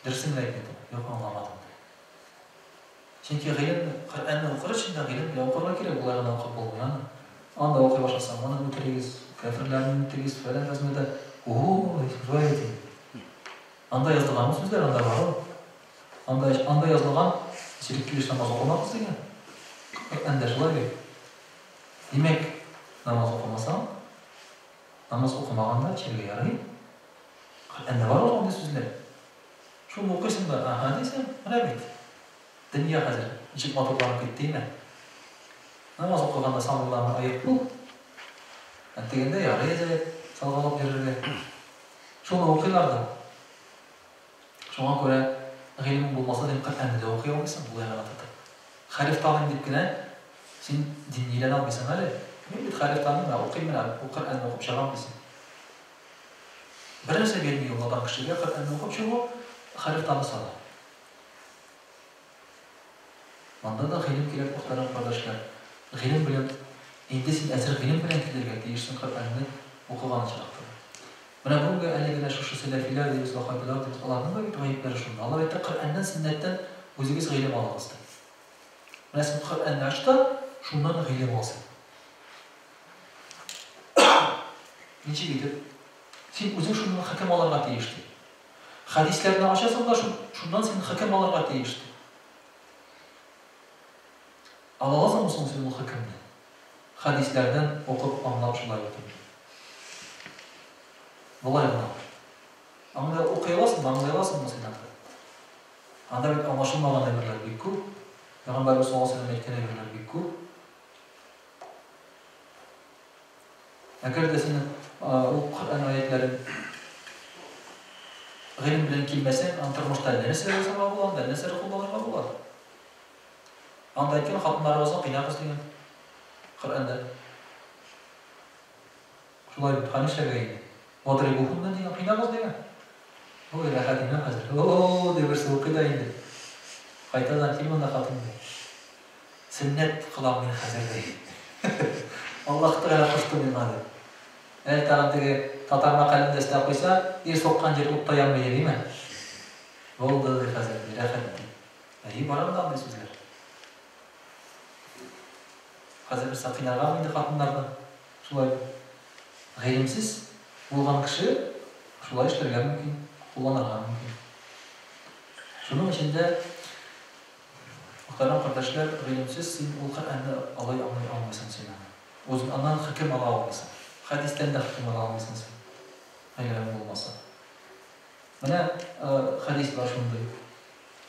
Dersin de ayetdim. Yok anlamadım. Çünkü g'ilim Kur'an'ı okur içinde g'ilim bile okurga kerek bularni okuyup bolmayan. Anda okuy başlasam, mana müterigiz, kafirlerin müterigiz falan yazmada. Rivayeti. Anda yazılgan sözler anda var. Anda yazılgan şirk kiliş namaz okumakız degen. Anda şulay bek. Demek namaz okumasam, namaz okumaganda çelge yaray. Anda var onda sözler. Şunu okuysam da, aha desem, mana bek. Dünya hazır, içip motorlanıp gittiğine. Namaz okuganda sanırlarına ayıp bul. Degende yarayacak, salgalap verirler. Şunu okuylardı. Şoňa görä g'ilim bolmasa da Kur'an'da okuy almysan bu ýa-da atdy. Harif talim dip gine sen dinnilen almysan hali. Men bir harif talim okuyman, bu Kur'an'da okup şagamysan. Bir narsa bermiyor adam kişiге Kur'an'da okup şoňa harif talim sala. Manda da g'ilim kerek muhtaram kardeşler. G'ilim bilen endi sen äzer g'ilim bilen kelirge diýişsin Kur'an'da okugan çaktır. Mana bu äligine şu selefiler diýiz, wahhabiler diýiz, olaryň da bir gaýipleri şunda. Allah aýtdy, Kur'andan, sünnetten özüňiz g'ilim alaňyz. Mana sen Kur'anny açda, şundan g'ilim alsın. Niçe gidip sen özüň şundan hakem alarga tiýişdi. Hadislerini açasan da şundan sen hakem alarga tiýişdi. Alazam mısın sen bu hakemni? Hadislerden okup anlap şulay etdim. Vallahi anlap. Anda okuyasın, anlayasın mı sen? Anda bir anlaşılmagan emirler bir köp. Peygamber sallallahu aleyhi ve sellem aytgan emirler bir köp. Eger de senin o Kur'an ayetlerin g'ilim bilen kilmesen, turmuşda näse sabab bolan, näse kullanırga bolar. Anda aytgan hatınlarımızdan qıynağız degen. Kur'an'da. Şulay hanişlerge ýygy. Wadribuhundan degen qıynağız degen. Bu ýa hadina hazır. Oo, debirse okuda indi. Qaytadan filmanda hatındy. Sünnet kılam men hazır degen. Allah Teala koştu men hadi. El tarafdagi tatar maqalinde istab qo'ysa, er soqqan yer utdayanmay derimi? Boldy hazır, rahat. Ayi baramdan bu sözler. Hazır bir sakinarga indi hatınlardan. Şulay g'ilimsiz bolgan kişi şulay işlerge mümkin, kullanırga mümkin. Şunun içinde muhtaram kardeşler, g'ilimsiz sen o Kur'an'ı alay almaysan sen. Özün andan hakem ala almaysan. Hadisten de hakem ala almaysan sen. Hayırın olmasa. Mana hadis var şunday.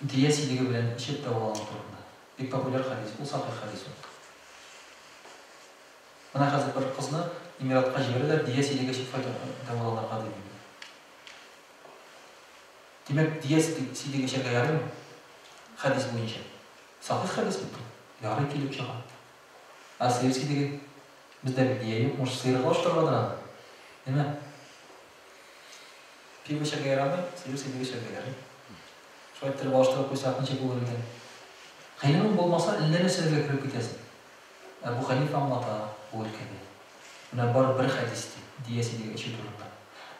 Diye siligi bilen işit de olan turunda. Bir popüler hadis, bu sahih hadis oldu. Mana hazır bir kızını emiratga jiberdiler, diye siligi işit faydalanarga diýip. Demek diyesi geçerge yarıyor mu? Hadis boyunca. Sahih hadis bu. Yarı kelip çıkan. Asıl sidigi bizde bir diye yok. Muş seyir koşturmadan ama. Değil mi? Piyo geçerge yaramı, sidigi geçerge yarıyor. Şu etleri başlayıp koysak neçe bu ölüden. Hilmin bulmasa ellerine sözle kırıp gitesin. Ebu Hanife anlata bu ülkede. Buna bar bir hadisti diyesi geçi durumda.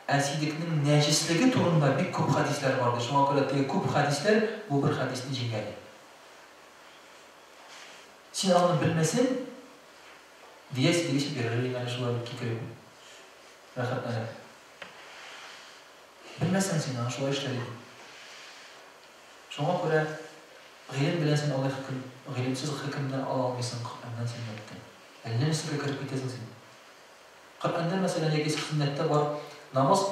Asiliknin necisliği turunda bir küp hadisler vardı. Şuna göre diye küp hadisler bu bir hadisini cingeli. Sen onu bilmesin diyesi geçi bir yani şuna bir kikiri. Rahatlanır. Bilmezsen sen onu şuna işleri. Şuna göre gıylem bilen sen Allah hüküm, gıylemsiz hükümden alamıyorsun Kur'an'dan sen yaptın. Eline sırrı kırıp bitesin sen. Kur'an'da mesela yeki sünnette var, namaz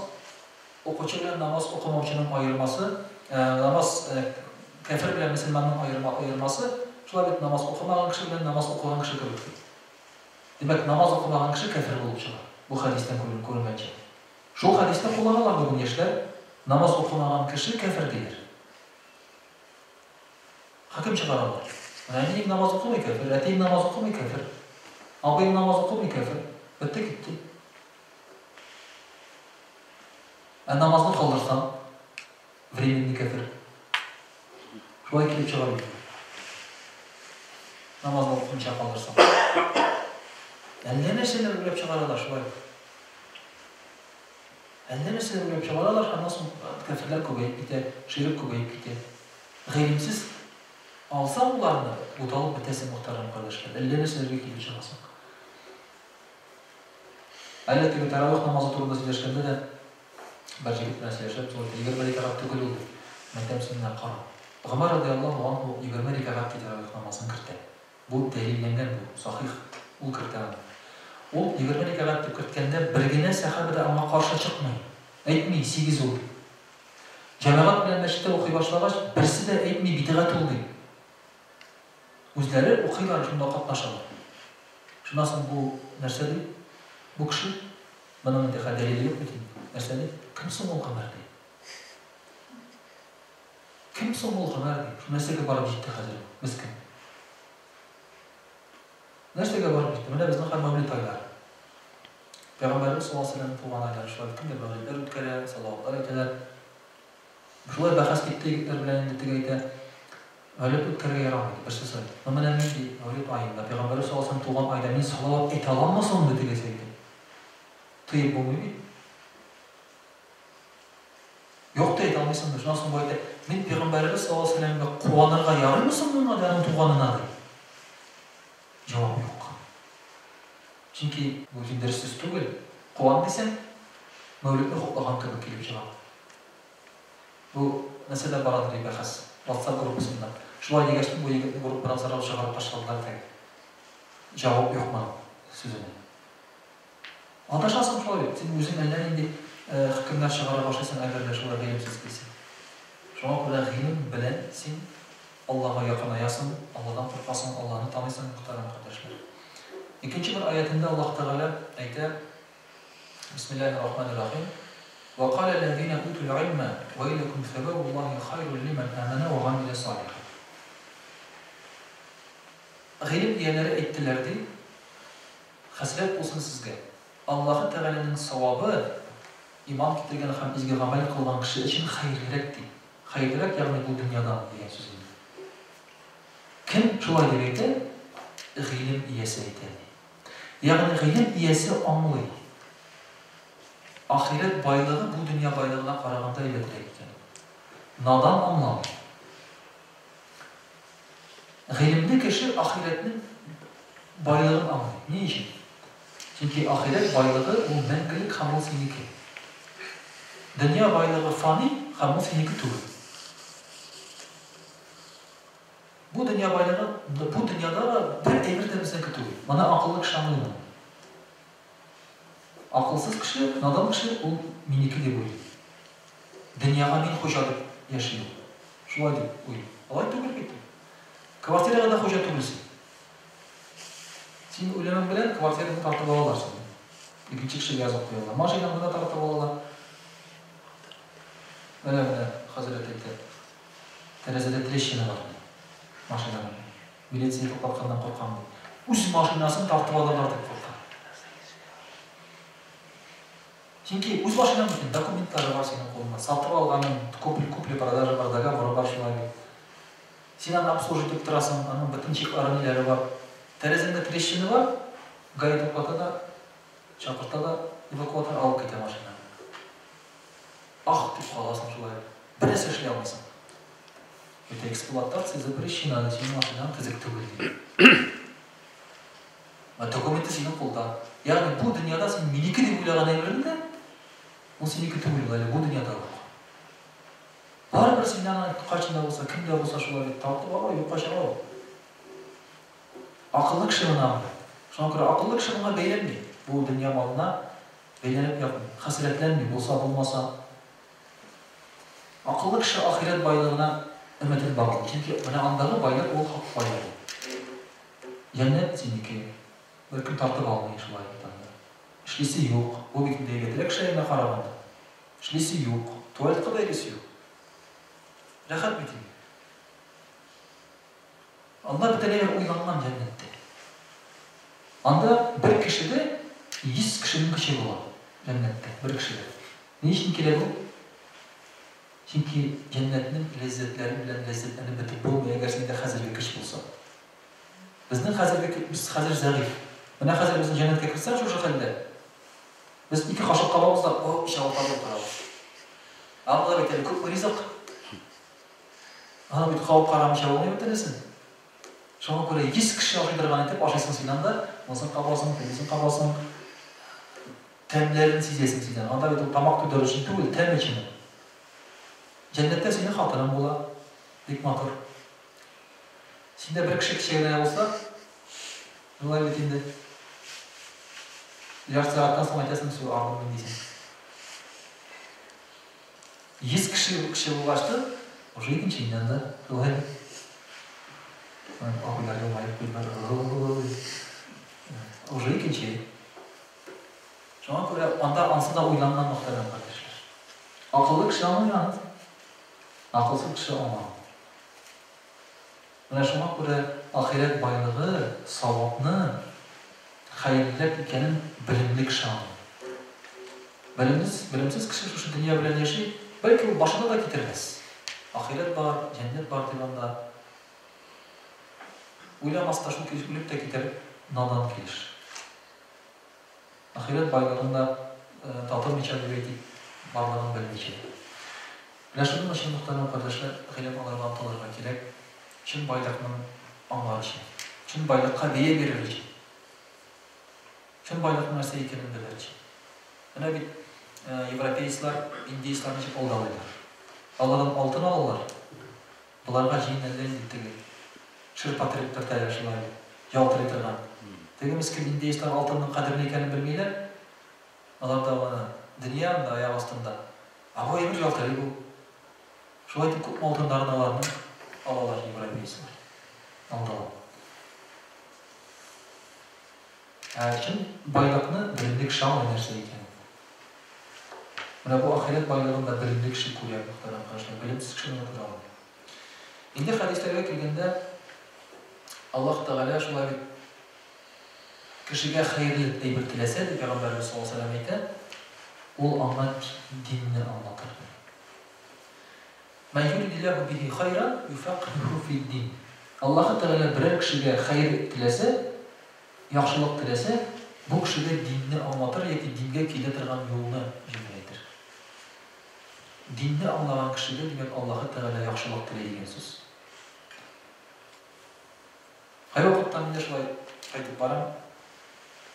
okuçu ile namaz okumamışının ayırması, namaz kafir bilen Müslümanın ayırması, şöyle bir namaz okumayan kişi ile namaz okuyan kişi kırık. Demek namaz okumayan kişi kafir bulup çıkar. Bu hadisten görülmence. Şu hadiste kullanırlar bugün gençler, namaz okumayan kişi kafir değil. Hakim çıkarırlar. Yani namaz okumay kafir, eteyim namaz okumay kafir, ağabeyim namaz okumay kafir, bitti gitti. Namazını kaldırsan, vremenli kafir. Şuraya kilip çıkarıyor. Namazını okumayacak kaldırsan. Ellerine şeyler ürep çıkarırlar şuraya. Ellerine şeyler ürep çıkarırlar, nasıl kafirler kubeyip gitti, şirip kubeyip gitti. Gayrimsiz alsam ularını, utalıp bitesin muhtarım kardeşler. Ellerine şeyler kilip çıkarsın. Elbette teravih namazı turunda söyleşkende de Bercekit bilen söyleşip, sonra 20 rekat tükül oldu. Mentem sünninden qara. Ömer radıyallahu anhu 20 rekat teravih namazını kırdı. Bu delillengen bu, sahih. Ul kırdı. O 20 rekat kırtkende birgine sahabede ama karşı çıkmayın. Etmeyi 8 oldu. Cemaat bilen meşritte okuy başlagaç, birisi de etmeyi bid'at oldu. Özleri okuylar, şunda katlaşalım. Şunasın bu nersedi? Bu kişi, bana mıntıka delili yok mu? Nersedi? Kimsin ol Ömer deyip? Kimsin ol Ömer deyip? Şu nersege barıp gitti hazır, miskin. Nersege barıp gitti? Mene bizden kar mevlid aylar. Peygamberimiz sallallahu aleyhi ve sellem tuğan aylar. Şular kimdir mevlidler ütkere, salavatlar ayteler. Şular bahas gittikler bilen indettigeyte mevlid ütkere yaramaydı. Bir şey söyledi. Ama ne mevlid mevlid ayında Peygamberimiz sallallahu aleyhi ve sellem tuğan ayda min salavat etalanmasın dettigeseydi. Tıyıp bu muydu? Yok da etalmışsındır. Şunasın bu ayda men Peygamberimiz sallallahu aleyhi ve sellem'e kuvanırga yarır mısın bunun adamın tuğanına deyip? Cevap yok. Çünkü bu dindersiz tugul. Kuvan desen, mevlütni hoplagan kırık kelip cevap. Bu mesela baradır bahas. WhatsApp grupusundan. Şulay degeçtim bu yigitni gruppadan sarıl çıkarıp başladılar tek. Cevap yok bana sözüne. Adaşasın şulay. Sen özün elden indi hükümler çıkarıp başlasın eğer de şulay gayrimsiz bilsin. Şuna kadar gıyım bilen sen Allah'a yakınayasın, Allah'dan korkasın, Allah'ını tanıysın muhterem kardeşler. İkinci bir ayetinde Allah Teala ayette Bismillahirrahmanirrahim. وَقَالَ الَّذِينَ أُوتُوا الْعِلْمَ وَإِلَكُمْ ثَوَابُ اللّٰهِ خَيْرٌ لِمَنْ آمَنَ وَعَمِلَ صَالِحًا. G'ilim diyenlere ettilerdi. Hasret olsun sizge. Allah Teala'nın savabı iman getirgen hem izgi amel kılgan kişi için hayırlıkti. Hayırlık yani bu dünyadan diyen sözü. Kim şulay demekte? G'ilim iyesi etedi. Yani g'ilim iyesi anlıyor. Ahiret baylığı bu dünya baylığına karaganda iletireyken. Nadan anlamıyor. G'ilimli kişi ahiretin baylığını anlıyor. Ne için? Çünkü ahiret baylığı o menkilik hamıl siniki. Dünya baylığı fani hamıl siniki tuğu. Bu dünya baylığı, bu dünyada bir emir temizden kötü. Bana akıllı kişi anlıyor. Akılsız kişi, nadan kişi o miniki de boyu. Dünyaya min hocalık yaşıyor. Şulay deyip boyu. Alay tügül gitti. Kvartire kadar hoca tügülsün. Sen ulemen bilen kvartireni tartıp alarsın. İkinci kişi yazıp koyuyorlar. Maşayla buna tartıp alırlar. Mene Hazret aytdi. Terezede treshina var. Maşinadan. Militsiya to'xtatgandan qo'rqam. O'z mashinasini tortib oladilar deb qo'rqam. Chunki o'z mashinam uchun dokumentlari bor sening qo'lingda. Sotib olganing, ko'pli продажа bor, договор bor shularga. Sen uni обслужить etib turasan, aning butun cheklarini bor. Terezada treshina var. Gayet to'xtatadi, chaqirtada evakuator olib ketadi mashinani. Deb qolasan shulay. Bir narsa ishlay olmaysan. Это эксплуатация запрещена, сенің машинаң қызық түгел дейді. Документі сенің қолда. Яғни бұл дүнияда сен менікі деп ойлаған әйбірдің де, ол сенікі түгел әлі бұл дүнияда жоқ. Барыбір сен ана қашында болса, кімде болса шулай тартып алып, юққа шығару. Ақыллы кіші мына. Шуңа көрі ақыллы кіші мына бейленмей. Бұл дүния малына бейленіп яқын, хасіретләнмей болса болмаса. Ақыллы кіші ахирет байлығына ümitin bağlı. Çünkü bana andağı bayrak ol hak bayrağı. Cennet seniki. Bir gün tartıp almayı şulay gitanda. İşlisi yok. O bir günde getirek şeyine karabanda. İşlisi yok. Tuvalet kabayrisi yok. Rahat bitin. Allah bir tane uylanmam cennette. Anda bir kişide 100 kişinin kişi olan cennette. Bir kişide. Ne için kile bu? Çünkü cennetin lezzetleri bilen lezzetlerini bitip bulmaya gerçekten hazırlık kişi olsa. Biz hazır zayıf. Bana hazır bizim cennete kirsen şu şekilde. Biz 2 kaşık kabağımızda o işe ortalığı oturalım. Abla bekleri çok mu rizak? Ana bir kavuk karamış olmuyor ötenesin. Şuna göre 100 kişi aşındırgan etip aşaysın sinan da olsun kabasın, temizin kabasın. Temlerini sizesin sinan. Anda bir tamak tüdür için değil, tem için. Cennette senin hatırın bula, dikmatır. Sende bir kişi şeyine olsa, bunlar bitindi. Yarı saattan sonra aytasın, şu ağırlığı diyeceksin. 100 kişi ulaştı, o şey ikinci inden de, şöyle. Akıllar yolmayıp bilmem, o şey ikinci. Şu an böyle anda ansında uylanman noktadan kardeşler. Akıllı kişi anlıyor. Akılsız kişi olmam. Buna şuna göre ahiret baylığı, savapını, hayırlılık ikenin bilimli kişi alın. Bilimsiz kişi şu dünya bilen yaşayıp, belki o başına da getirmez. Ahiret var, cennet var devamda. Uylamazsa şu kişi ölüp de getirip, nadan gelir. Ahiret baylığında tatım içeride beyti, varlığın bilimli. Yaşadığım için muhtemelen kardeşler, hilim alarından tanırma gerek. Çin baylakının anlar için. Çin baylakka neye verir için. Çin baylakın nasıl ekenini bilir için. Yani bir Европейsler, İndiyislerin için oldalılar. Allah'ın altını alırlar. Bunlarga jiyin ellerin gittiği. Şırpatirikler tayarşılar. Yaltırıtırgan. Degimiz ki İndiyisler altının kadirini ekenini bilmeyler. Onlar da bana dünyanın da ayağı astında. Ama emir yaltırı bu. Şu ayetip köp altınlarını alarını alalar Европейsler. Aldalar. Her için baylakını bilimlik şan enerjisi eкен. Mana bu ahiret baylığında bilimlik kişi ko'ryapti arkadaşlar. Bilimsiz kişini ko'radi. Endi hadislarga kelganda Alloh taolo shulay kishiga xayrli deb tilasa, Payg'ambarimiz sollallohu alayhi vasallam aytadi, u anga dinni anlatır. Men yuridillahu bihi khayran yufaqihuhu fid-din. Alloh taolo bir kishiga xayr tilasa, yaxshilik tilasa, bu kishiga dinni anlatır yoki dinga keltirgan yo'lni bildiradi. Dinni anlagan kishiga demak Alloh taolo yaxshilik tilaydigan so'z. Hayotdan menda shulay qaytib boram.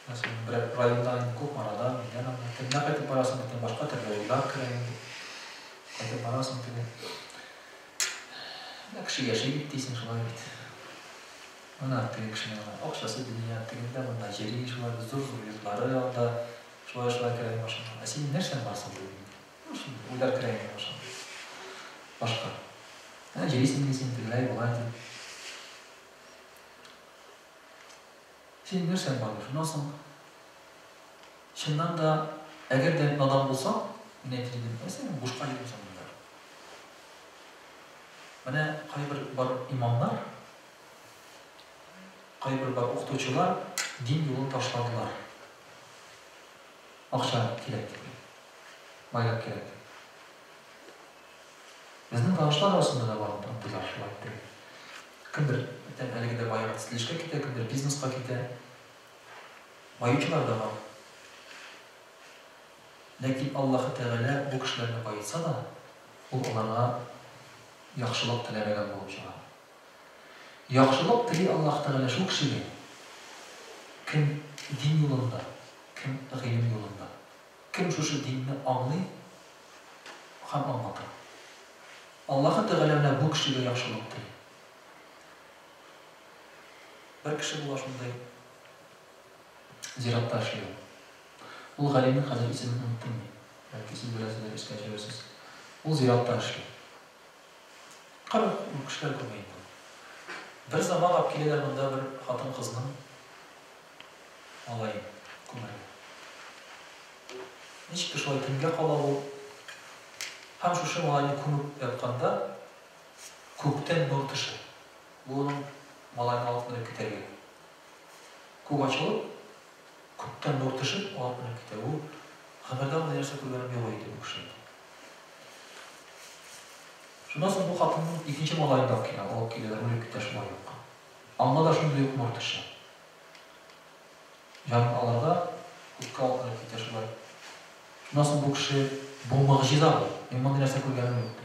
Masalan, bir rayondan ko'p marada, yana nima qaytib borasan degan boshqa turli o'ylar kiradi. Qaytib borasan degan. Ne kishi yashaydi deysan shulay deydi. Mana kishini o'xshasi dunyo deganda mana jeri shulay zo'r yurtlari yo'lda shulay kiradi mashina. Sen narsa borsan deydi. O'ylar kiradi mashina. Boshqa. Ana jerisin desin tilay bo'ladi. Sen nersen bağlı? Nasıl? Şundan da eğer de nadan bulsam, ne etkiledim? Mesela boşka yedim sanırlar. Менә кайбер бар имамнар, кайбер бар укытучылар дин юлын ташладылар. Акча кирәк. Байлык кирәк. Безнең танышлар арасында да бар антилар шулай. Кемдер әлегә байга төслешкә китә, кемдер бизнеска китә. Байучылар да бар. Ләкин Аллаһ Тәгалә бу кешеләрне баетса да, ул аларга яхшылык теләмәгән булып чыга. Яхшылык тели Аллаһ Тәгалә шул кешегә. Кем дин юлында, кем гыйлем юлында, кем шушы динне аңлый һәм аңлата. Аллаһ Тәгалә менә бу кешегә яхшылык тели. Бер кеше була шундай зиратта эшли. Ул галимнең хәзер исемен оныттым. Бәлки сез беләсезләр, искә төшерәсез. Ул зиратта эшли. Кырык кешеләр күрмәй. Бер заман алып киләләр монда бер хатын кызның алай күмәле. Ничек шулай кемгә кала бу? Һәм шушы малайны күмеп ятканда күктән нур төшә. Буның малайны алып менеп китәргә. Күк ачылып, күктән нур төшеп, алып менеп китә. Ул хәбәрдән нәрсә күргәнем юк иде бу кеше. Шуннан соң бу хатынның икенче малайын да алып киләләр, үлеп китә шулай юк. Аңа да шундый ук нур төшә. Җан аларга күккә алып менеп китә шулай. Шуннан соң бу кеше бу мөгъҗиза бу. Мин мондый нәрсә күргәнем юк.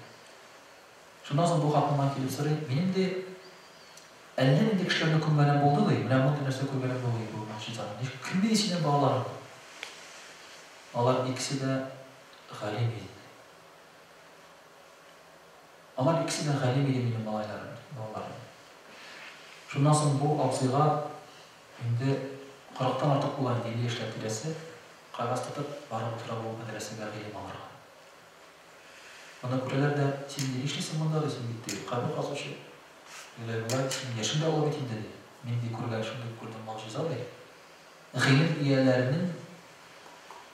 Шуннан соң бу хатыннан килеп сорый, минем дә әллә нинди кешеләрне күргәнем булды ди, менә мондый нәрсә күргәнем булды бу мөгъҗиза. Кемдә исенә балалар? Алар икесе дә галим иде. Алар икесе дә галим иде минем балаларым. Шуннан соң бу абзыйга инде 40-тан артык булган 50 яшьләр тирәсе кагаз тотып барып утыра бу мәдрәсәгә гыйлем алырга. Аны күрәләр дә, син ни эшлисең монда да син бит кабер казучы. Булай син яшен дә алып инде ди. Мин ди күргән шундый күрдем мөгъҗиза ди. Гыйлем ияләренең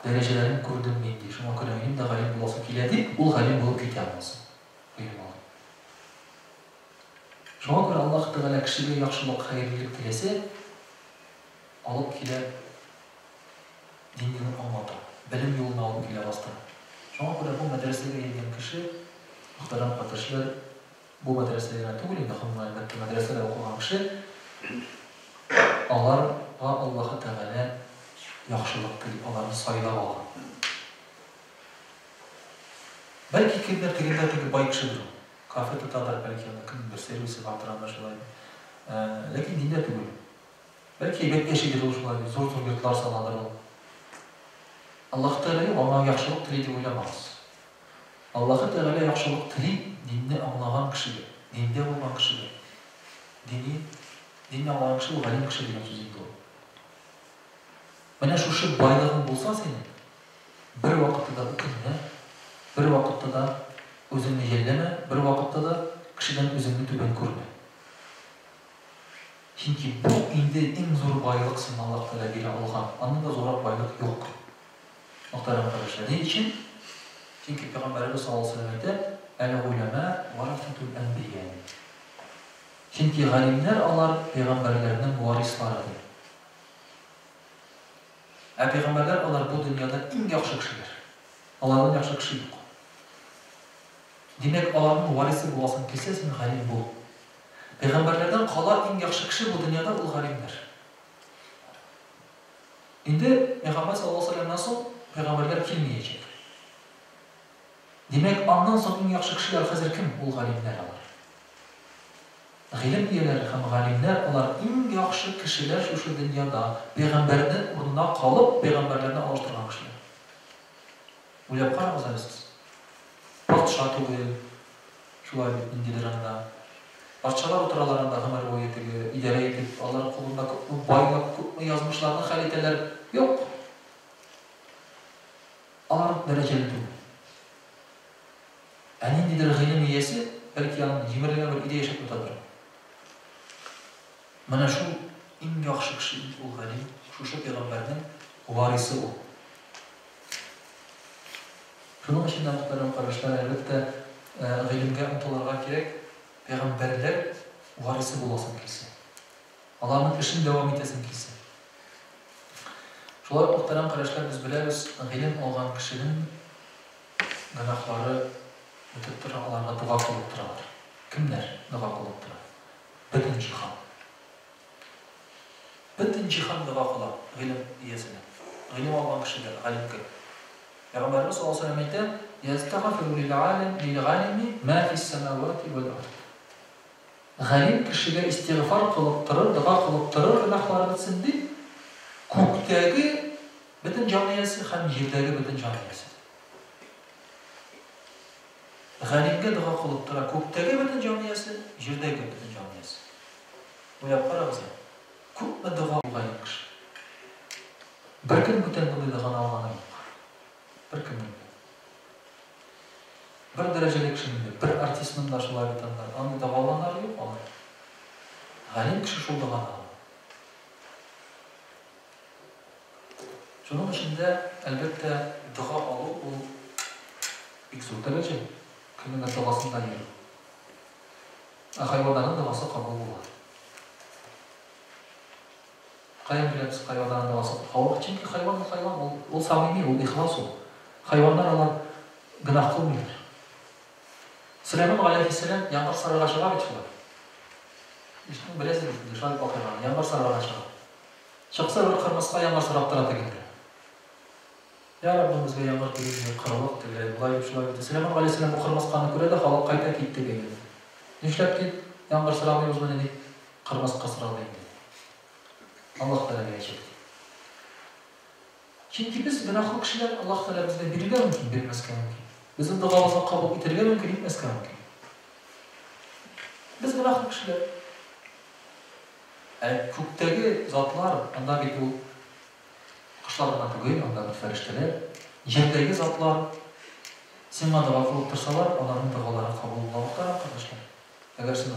дәрәҗәләрен күрдем мин ди. Шуңа күрә минем дә галим буласы килә ди. Ул галим булып китә алмасын. Гыйлем алып. Шуңа күрә Аллаһ Тәгалә кешегә яхшылык, хәерлелек теләсә, алып килә динне аңлата. Белем юлына алып килә бастыра. Шуңа күрә бу мәдрәсәгә йөргән кеше, мөхтәрәм кардәшләр, бу мәдрәсәгә түгел инде, әлбәттә мәдрәсәдә укыган кеше, аларга Аллаһ Тәгалә яхшылык тели, аларны сайлап алган. Бәлки кемдер теге бай кешедер. Кафе тотадыр, бәлки аны кемдер сервисы бардырган шулай. Ләкин диндә түгел. Бәлки әйбәт яшидер ул шулай, зур-зур йортлар саладыр ул. Аллаһ Тәгалә аңа яхшылык тели дип уйламагыз. Аллаһ Тәгалә яхшылык тели динне аңлаган кешегә, диндә булган кешегә. Динне аңлаган кеше галим кеше дигән сүз инде ул. Менә шушы байлыгың булса синең, бер вакытта да үкенмә, бер вакытта да үзеңне җәлләмә, бер вакытта да кешедән үзеңне түбән күрмә. Чөнки бу инде иң зур байлык син Аллаһ Тәгалә бирә алган. Аннан да зуррак байлык юк. Мөхтәрәм кардәшләр, ни өчен? Чөнки Пәйгамбәрбез саллаллаһу алейһи ва сәлләм әйтә: "Әл-улама варататул анбия". Чөнки галимнәр алар пәйгамбәрләрнең варислары. Ә пәйгамбәрләр алар бу дөньяда иң яхшы кешеләр. Алардан яхшы кеше юк. Димәк, аларның варисы буласың килсә, син галим бул. Пәйгамбәрләрдән кала иң яхшы кеше бу дөньяда ул галимнәр. Инде Пәйгамбәр саллаллаһу алейһи ва сәлләмнән соң пәйгамбәрләр килмәячәк. Димәк, аннан соң иң яхшы кешеләр хәзер кем? Ул галимнәр алар. Гыйлем ияләре һәм галимнәр алар иң яхшы кешеләр шушы дөньяда. Пәйгамбәрнең урынына калып, пәйгамбәрләрне алыштырган кешеләр. Уйлап карагыз әле сез. Патша түгел, шулай дип индиләр анда. Патшалар утыралар анда гомер буе теге идарә итеп, алар кулында күп байлык, күп язмышларны хәл итәләр. Юк. Алар дәрәҗәле түгел. Ә ниндидер гыйлем иясе, бәлки аны җимерелгән бер идея яшәп утадыр. Менә шул иң яхшы кеше ул галим, шушы пәйгамбәрнең варисы ул. Шуның өчен дә мөхтәрәм кардәшләр, әлбәттә гыйлемгә омтылырга кирәк. peygamberler varisi bulasın kelсе. Аларның эшен дәвам итәсен килсә. Шулай muhterem kardeşler, biz biliriz, ilim algan kişinin günahları ötüp tura, аларга дуа кылып туралар. Kimler дуа кылып тура? Bütün cihan. Bütün cihan дуа кыла ilim iyesine. İlim algan kişiler, alimke. Peygamberimiz sallallahu aleyhi ve sellem aytdı: "Yestağfiru lil-alimi ma fi's-semawati vel-ard." Galim kişiye istiğfar kılıp durur, dua kılıp durur, günahları bitsin diye. Kökteki bütün caniyesi hem yerdeki bütün caniyesi. Galimge dua kılıp durur, kökteki bütün caniyesi, yerdeki bütün caniyesi. Bu yapar ağzı. Kökme dua galim kişi. Bir gün bütün bunu dağına alana yok. Bir gün bunu. Bir dereceli kişinin bir artistin de şulay bitanlar, anı dağalanlar yok olur. Galim kişi şul dağına alır. Şunun içinde elbette dua alı o ilk zor derece. Kimin duasında yeri. Hayvanların duası kabul olur. Kayın bilemiz hayvanların duası kabul. Çünkü hayvan o samimi, o ihlas o. Hayvanlar alan günah kılmıyor. Süleyman aleyhisselam yağmur sarılaşığa geçiyor. İşte bilesiniz, dışarı bakıyorlar. Yağmur sarılaşığa. Çıksa bir kırmızıda yağmur sarıptıra tekrar. Ya Rabbimiz ve yağmur gelince kırılıp dedi. Bulay bir şulay dedi. Süleyman aleyhisselam bu kırmızıkanı göre de halk kayta gitti geldi. Nişlep ki yağmur sarılamıyoruz mu dedi. Kırmızıka sıralayın dedi. Allah Teala gelecekti. Çünkü biz günahlı kişiler Allah Teala bizden bilirler mümkün, bilmezken mümkün. Bizim duamızı kabul ettirgen mümkün, etmezken mümkün. Biz günahlı kişiler. Kökteki zatlar, ondaki bu kuşlarına tügün, ondaki ferişteler, yerdeki zatlar, sen bana dua kılıp dursalar, onların duaları kabul olmalıdır arkadaşlar. Eğer sen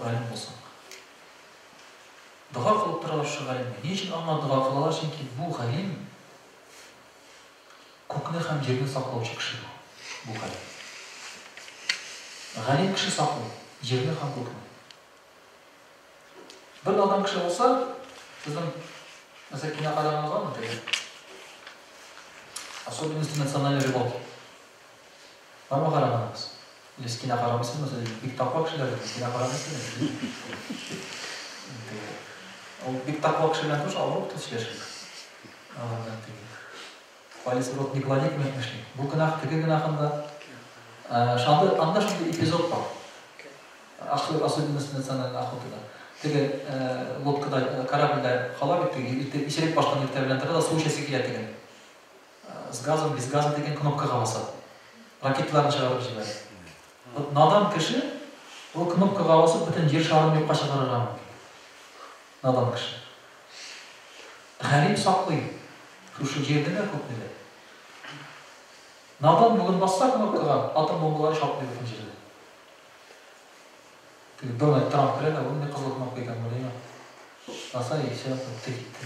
alim olsan. Dua kılıp duralım şu galimle. Niçin ama dua kılalar? Çünkü bu galim kökünü hem yerini saklayıcı kişi bu galim. Galim kişi saklıyor, yerini hem kökünü. Bir adam kişi olsa, bizim mesela kina karamız var mı? Особенности национальной рыбалки. Var mı karamanız? Biz kina karamızsız mesela bir takva kişiler de kina karamızsız ne? O bir takva kişiler de alıp tutuşlaşır. Valisi rot Nikolanik mi etmişti? Bu günah, teki günahında anda şimdi epizod var. Особенности национальной охоты. Теге лодкада, корабльда кала бит, ишерек баштан иртә белән тора да су эчәсе килә дигән. С газом, без газа дигән кнопкага баса. Ракетларны чыгарып җибәрә. Надан кеше ул кнопкага басып бөтен җир шарын юкка чыгарырга мөмкин. Надан кеше. Галим саклый. Шушы җирдә күпне дә. Надан бүген басса кнопкага, атом бомбалары шатлый бөтен җирдә. Donald Trump kredi, bunu ne kızıl kınap koygan böyle ya. Nasıl işe yaptı gitti.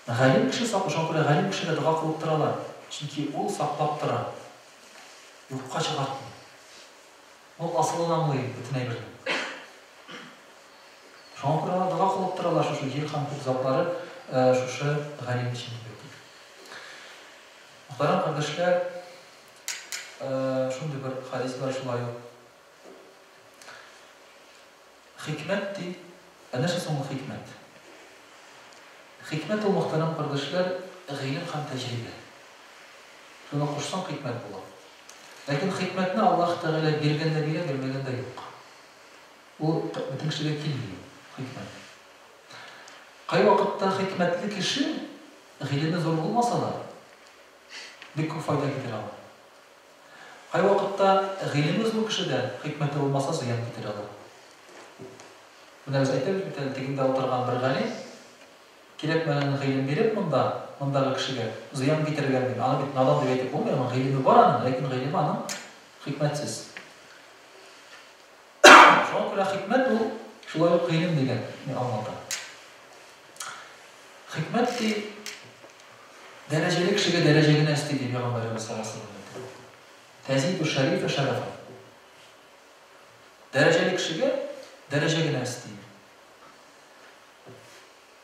Galim kişi saklı, şuna göre galim kişiyle dua kılıp duralar. Çünkü o saklap dura. Yokka çıkartmıyor. O asılından anlayıp bütün eybirden. Şuna göre dua kılıp duralar, şu yer kampuk zatları, şu galim için gördük. Muhterem kardeşler, şunu bir hadis var şulay yok. Hikmet di, ne şey sonu hikmet? Hikmet o muhterem kardeşler, ilim hem tecrübe. Şuna koşsan hikmet bular. Lakin hikmetini Allah Teala bilgende bile, bilmegende yok. O bütün kişiye kilmiyor, hikmet. Kay vakitte hikmetli kişi, ilimi zor olmasa da, bir çok fayda getirir Allah. Kay vakitte ilimi zor kişi de, hikmeti olmasa ziyan getirir Allah. Bunda biz aytamiz, bir teginde oturgan bir galim kerakmagan ilm berib mundagi kishiga ziyon keltirgan deb, ana bit nadon deb aytib bo'lmayman, ilmi bor ana, lekin ilmi ana hikmatsiz. Shunga ko'ra hikmat u shulay ilm degan ma'noda. Hikmat de dereceli kishiga derajagini istaydi Peygamberimiz sallallohu alayhi vasallam. Tazidu sharifa sharafa. Дәрәҗәле кешегә дәрәҗә генә истейм.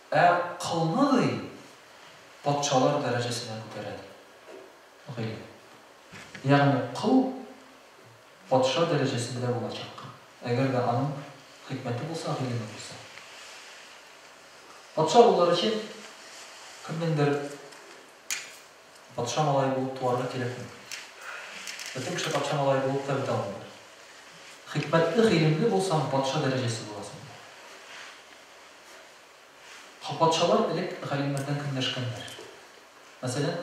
Кылны патшалар дәрәҗәсенә күтәрәләр. Ягъни кыл патша дәрәҗәсендә булачак. Әгәр дә аның хикмәте булса, гыйлеме булса. Патша булар өчен кемнеңдер патша малай булып туарга кирәкми. Бөтен кеше патша малай булып та бетә алмый. Хикмәтле, гыйлемле булсаң, патша дәрәҗәсе буласың. Патшалар элек галимнәрдән көнләшкәннәр. Мәсәлән,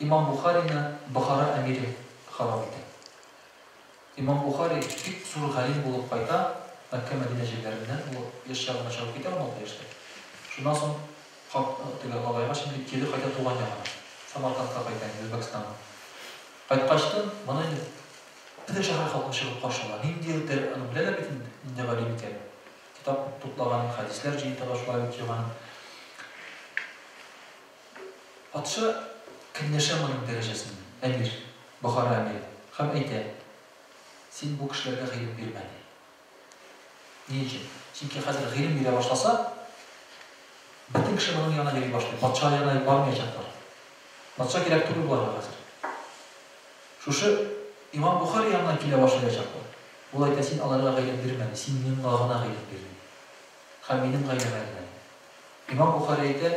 Имам Бухарины Бухара әмире харап итә. Имам Бухари бик зур галим булып кайта, Мәккә Мәдинә җирләреннән, ул яшь чагына чыгып китә, 16 яшьтә. Шуннан соң агайга шундый кире кайта туган ягына. Самаркандка кайта, Үзбәкстанга. Кайткачтан, моны бөтен шәһәр халкы чыгып каршылар. Ниндидер, аны беләләр бит инде галим икән. Китап туплаган, хәдисләр җыентыга шулай укыган. Патша көнләшә моның дәрәҗәсен, әмир, Бухара әмире. Һәм әйтә: "Син бу кешеләргә гыйлем бирмәдең." Ни өчен? Чөнки хәзер гыйлем бирә башласа, бөтен кеше моның янына йөри башлый. Патша янына бармаячаклар. Патша кирәк түгел буларга хәзер. Шушы Имам Бухари янына килә башлаячаклар. Ул әйтә: "Син аларга гыйлем бирмәдең, син миңа гына гыйлем бирдең. Һәм минем гыйлемем белән." Имам Бухари әйтә: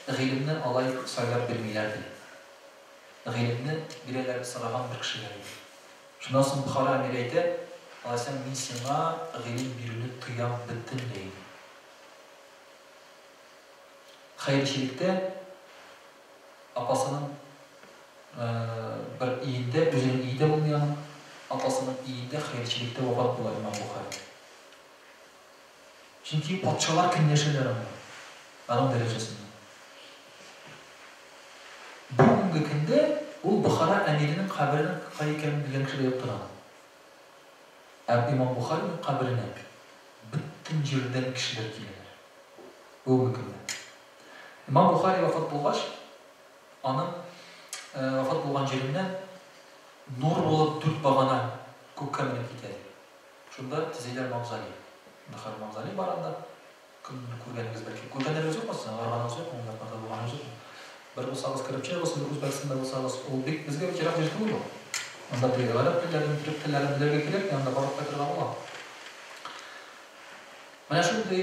"Гыйлемне алай сайлап бирмиләр" ди. Гыйлемне бирәләр сораган бер кешегә. Шуннан соң Бухара әмире әйтә: "Алайсаң мин сиңа гыйлем бирүне тыям бөтенләй." Хәйрчелектә апасының бер иендә, үзенең иендә булмаган апасының иендә хәйрчелектә вафат була Имам Бухари. Чөнки патшалар көнләшәләр аның дәрәҗәсендә. Бүгенге көндә ул Бухара әмиренең каберенең кай икәнен белгән кеше юк тора. Имам Бухариның каберенә бөтен җирдән кешеләр киләләр. Бүгенге көндә. Имам Бухари вафат булгач, аның вафат булган җиреннән нур булып 4 багана күккә менеп китә. Шунда тезеләр мавзолей. Бухар мавзолей бар анда. Кем күргәнегез бәлки. Күргәннәрегез юкмы? Арганагыз юкмы? Монда булганыгыз юкмы? Бер булсагыз кирип чыгыгыз, Үзбәкстанда булсагыз, ул бик безгә кирәк җир түгел. Анда тыйгалар телләрен, түрк телләрен белергә кирәк, анда барып кайтырга була. Менә шундый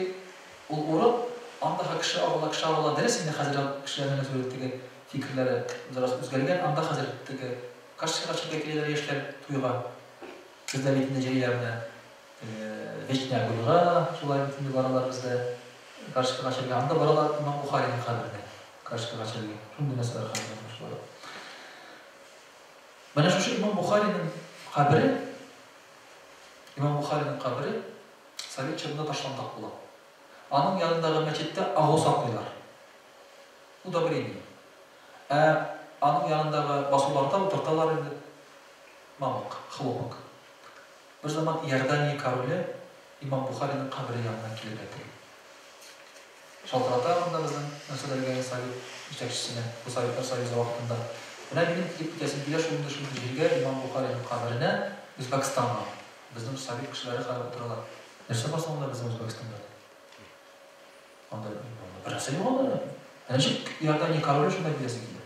ул урын, анда кеше авыла дөрес инде хәзер кешеләрнең үзләренең фикерләре biraz үзгәргән, анда хәзер теге кашчыга чыгып киләләр яшьләр туйга. Бездә бит нәҗәләрне вечная гульга, шулай бит баралар бездә. Кашчыга чыгып анда баралар Имам Бухариның каберенә. Кашчыга чыгып. Шундый нәрсәләр хәзер башлар. Менә шушы Имам Бухариның кабере Совет чорында ташландык була. Аның янындагы мәчеттә агу саклыйлар. Удобрение. Аның янындагы басуларда утырталар инде. Мамык, хлопок. Бер заман Иордания короле Имам Бухариның кабере янына килеп ятты. Шалтырата анда безнең мәсьәләләргә Совет җитәкчесенә, бу Совет Союзы вакытында. Менә минем килеп китәсем килә шундый җиргә Имам Бухариның каберенә Үзбәкстанга. Безнең Совет кешеләре карап торалар. Нәрсә бар соңында безнең Үзбәкстанда? Анда берәрсе юк. Ничек Иордания короле шунда киләсе килә?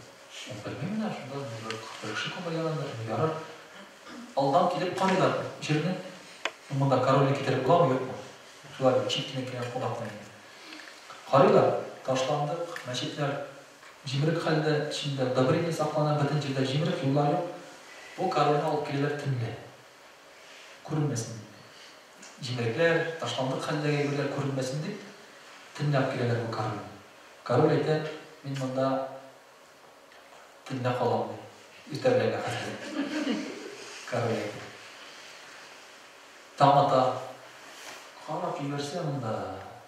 Белмим менә шунда бер кеше каберләгәндер. Ярар. Алдан килеп карыйлар җирне. Монда король китереп буламы, юкмы? Шулай читкенә килгән кунаклар. Карыйлар, ташландык, мәчетләр җимерек хәлдә, içində добрение саклана, бөтен җирдә җимерек юллар юк. Бу корольне алып киләләр төнлә. Күренмәсен. Җимерекләр, ташландык хәлдәге җирләр күренмәсен дип төнлә алып киләләр бу корольне. Король әйтә: "Мин монда төнлә калам." Иртәләргә хәзер. Король әйтә: "Тамата карап җибәрсә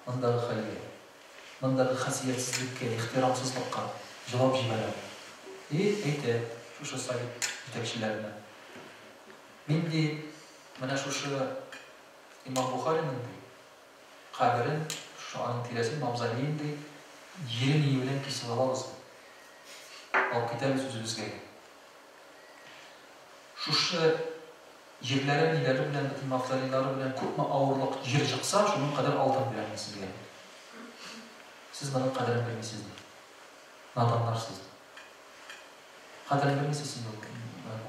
мондагы хәлгә, мондагы хәсиятсезлеккә, ихтирамсызлыкка җавап җибәрә." Әйтә шушы Совет җитәкчеләренә: "Мин менә шушы Имам Бухариның каберен, шуның тирәсен мавзолейын җирен белән кисеп алабыз. Алып китәбез үзебезгә. Шушы Җирләре, ниләре белән, бөтен мафталилары белән күпме авырлык җир чыкса, шуның кадәр алтын бирәм сезгә. Сез моның кадерен белмисез. Наданларсыз. Кадерен белмисез сез. Бу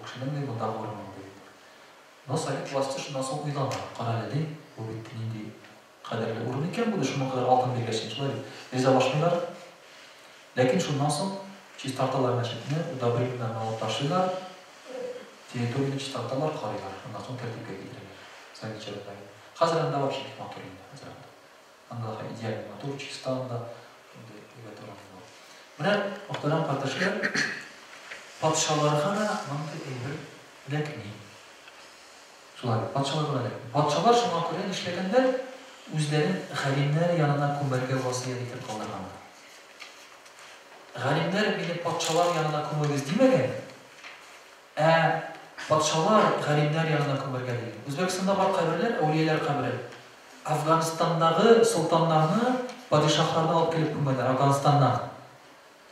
кешенең ни монда урыны дип. Но совет власты шуннан соң уйлана. Кара әле, бу бит нинди кадерле урын икән, бу шуның кадәр алтын биргәч, шулай ризалашмыйлар. Ләкин шуннан соң чистарталар мәчетне, удобрительно алып ташлыйлар. Территорияны чистарталар, карыйлар. Шуннан соң тәртипкә китерәләр. Советчыларга. Хәзер анда вообще матур инде, хәзер анда. Анда идеаль матур, чиста анда. Менә мөхтәрәм кардәшләр, патшаларга да мондый әйбер ләкни. Шулай, патшаларга да. Патшалар шуңа күрә эшләгәндә үзләрен галимнәр янына күмәргә васыят итеп калдырганнар. Галимнәр мине патшалар янына күмегез димәгән. Патшалар галимнәр янына күмәргә дигән. Үзбәкстанда бар каберләр, әүлияләр кабере. Афганистандагы султаннарны падишаһларны алып килеп күмәләр Афганистаннан.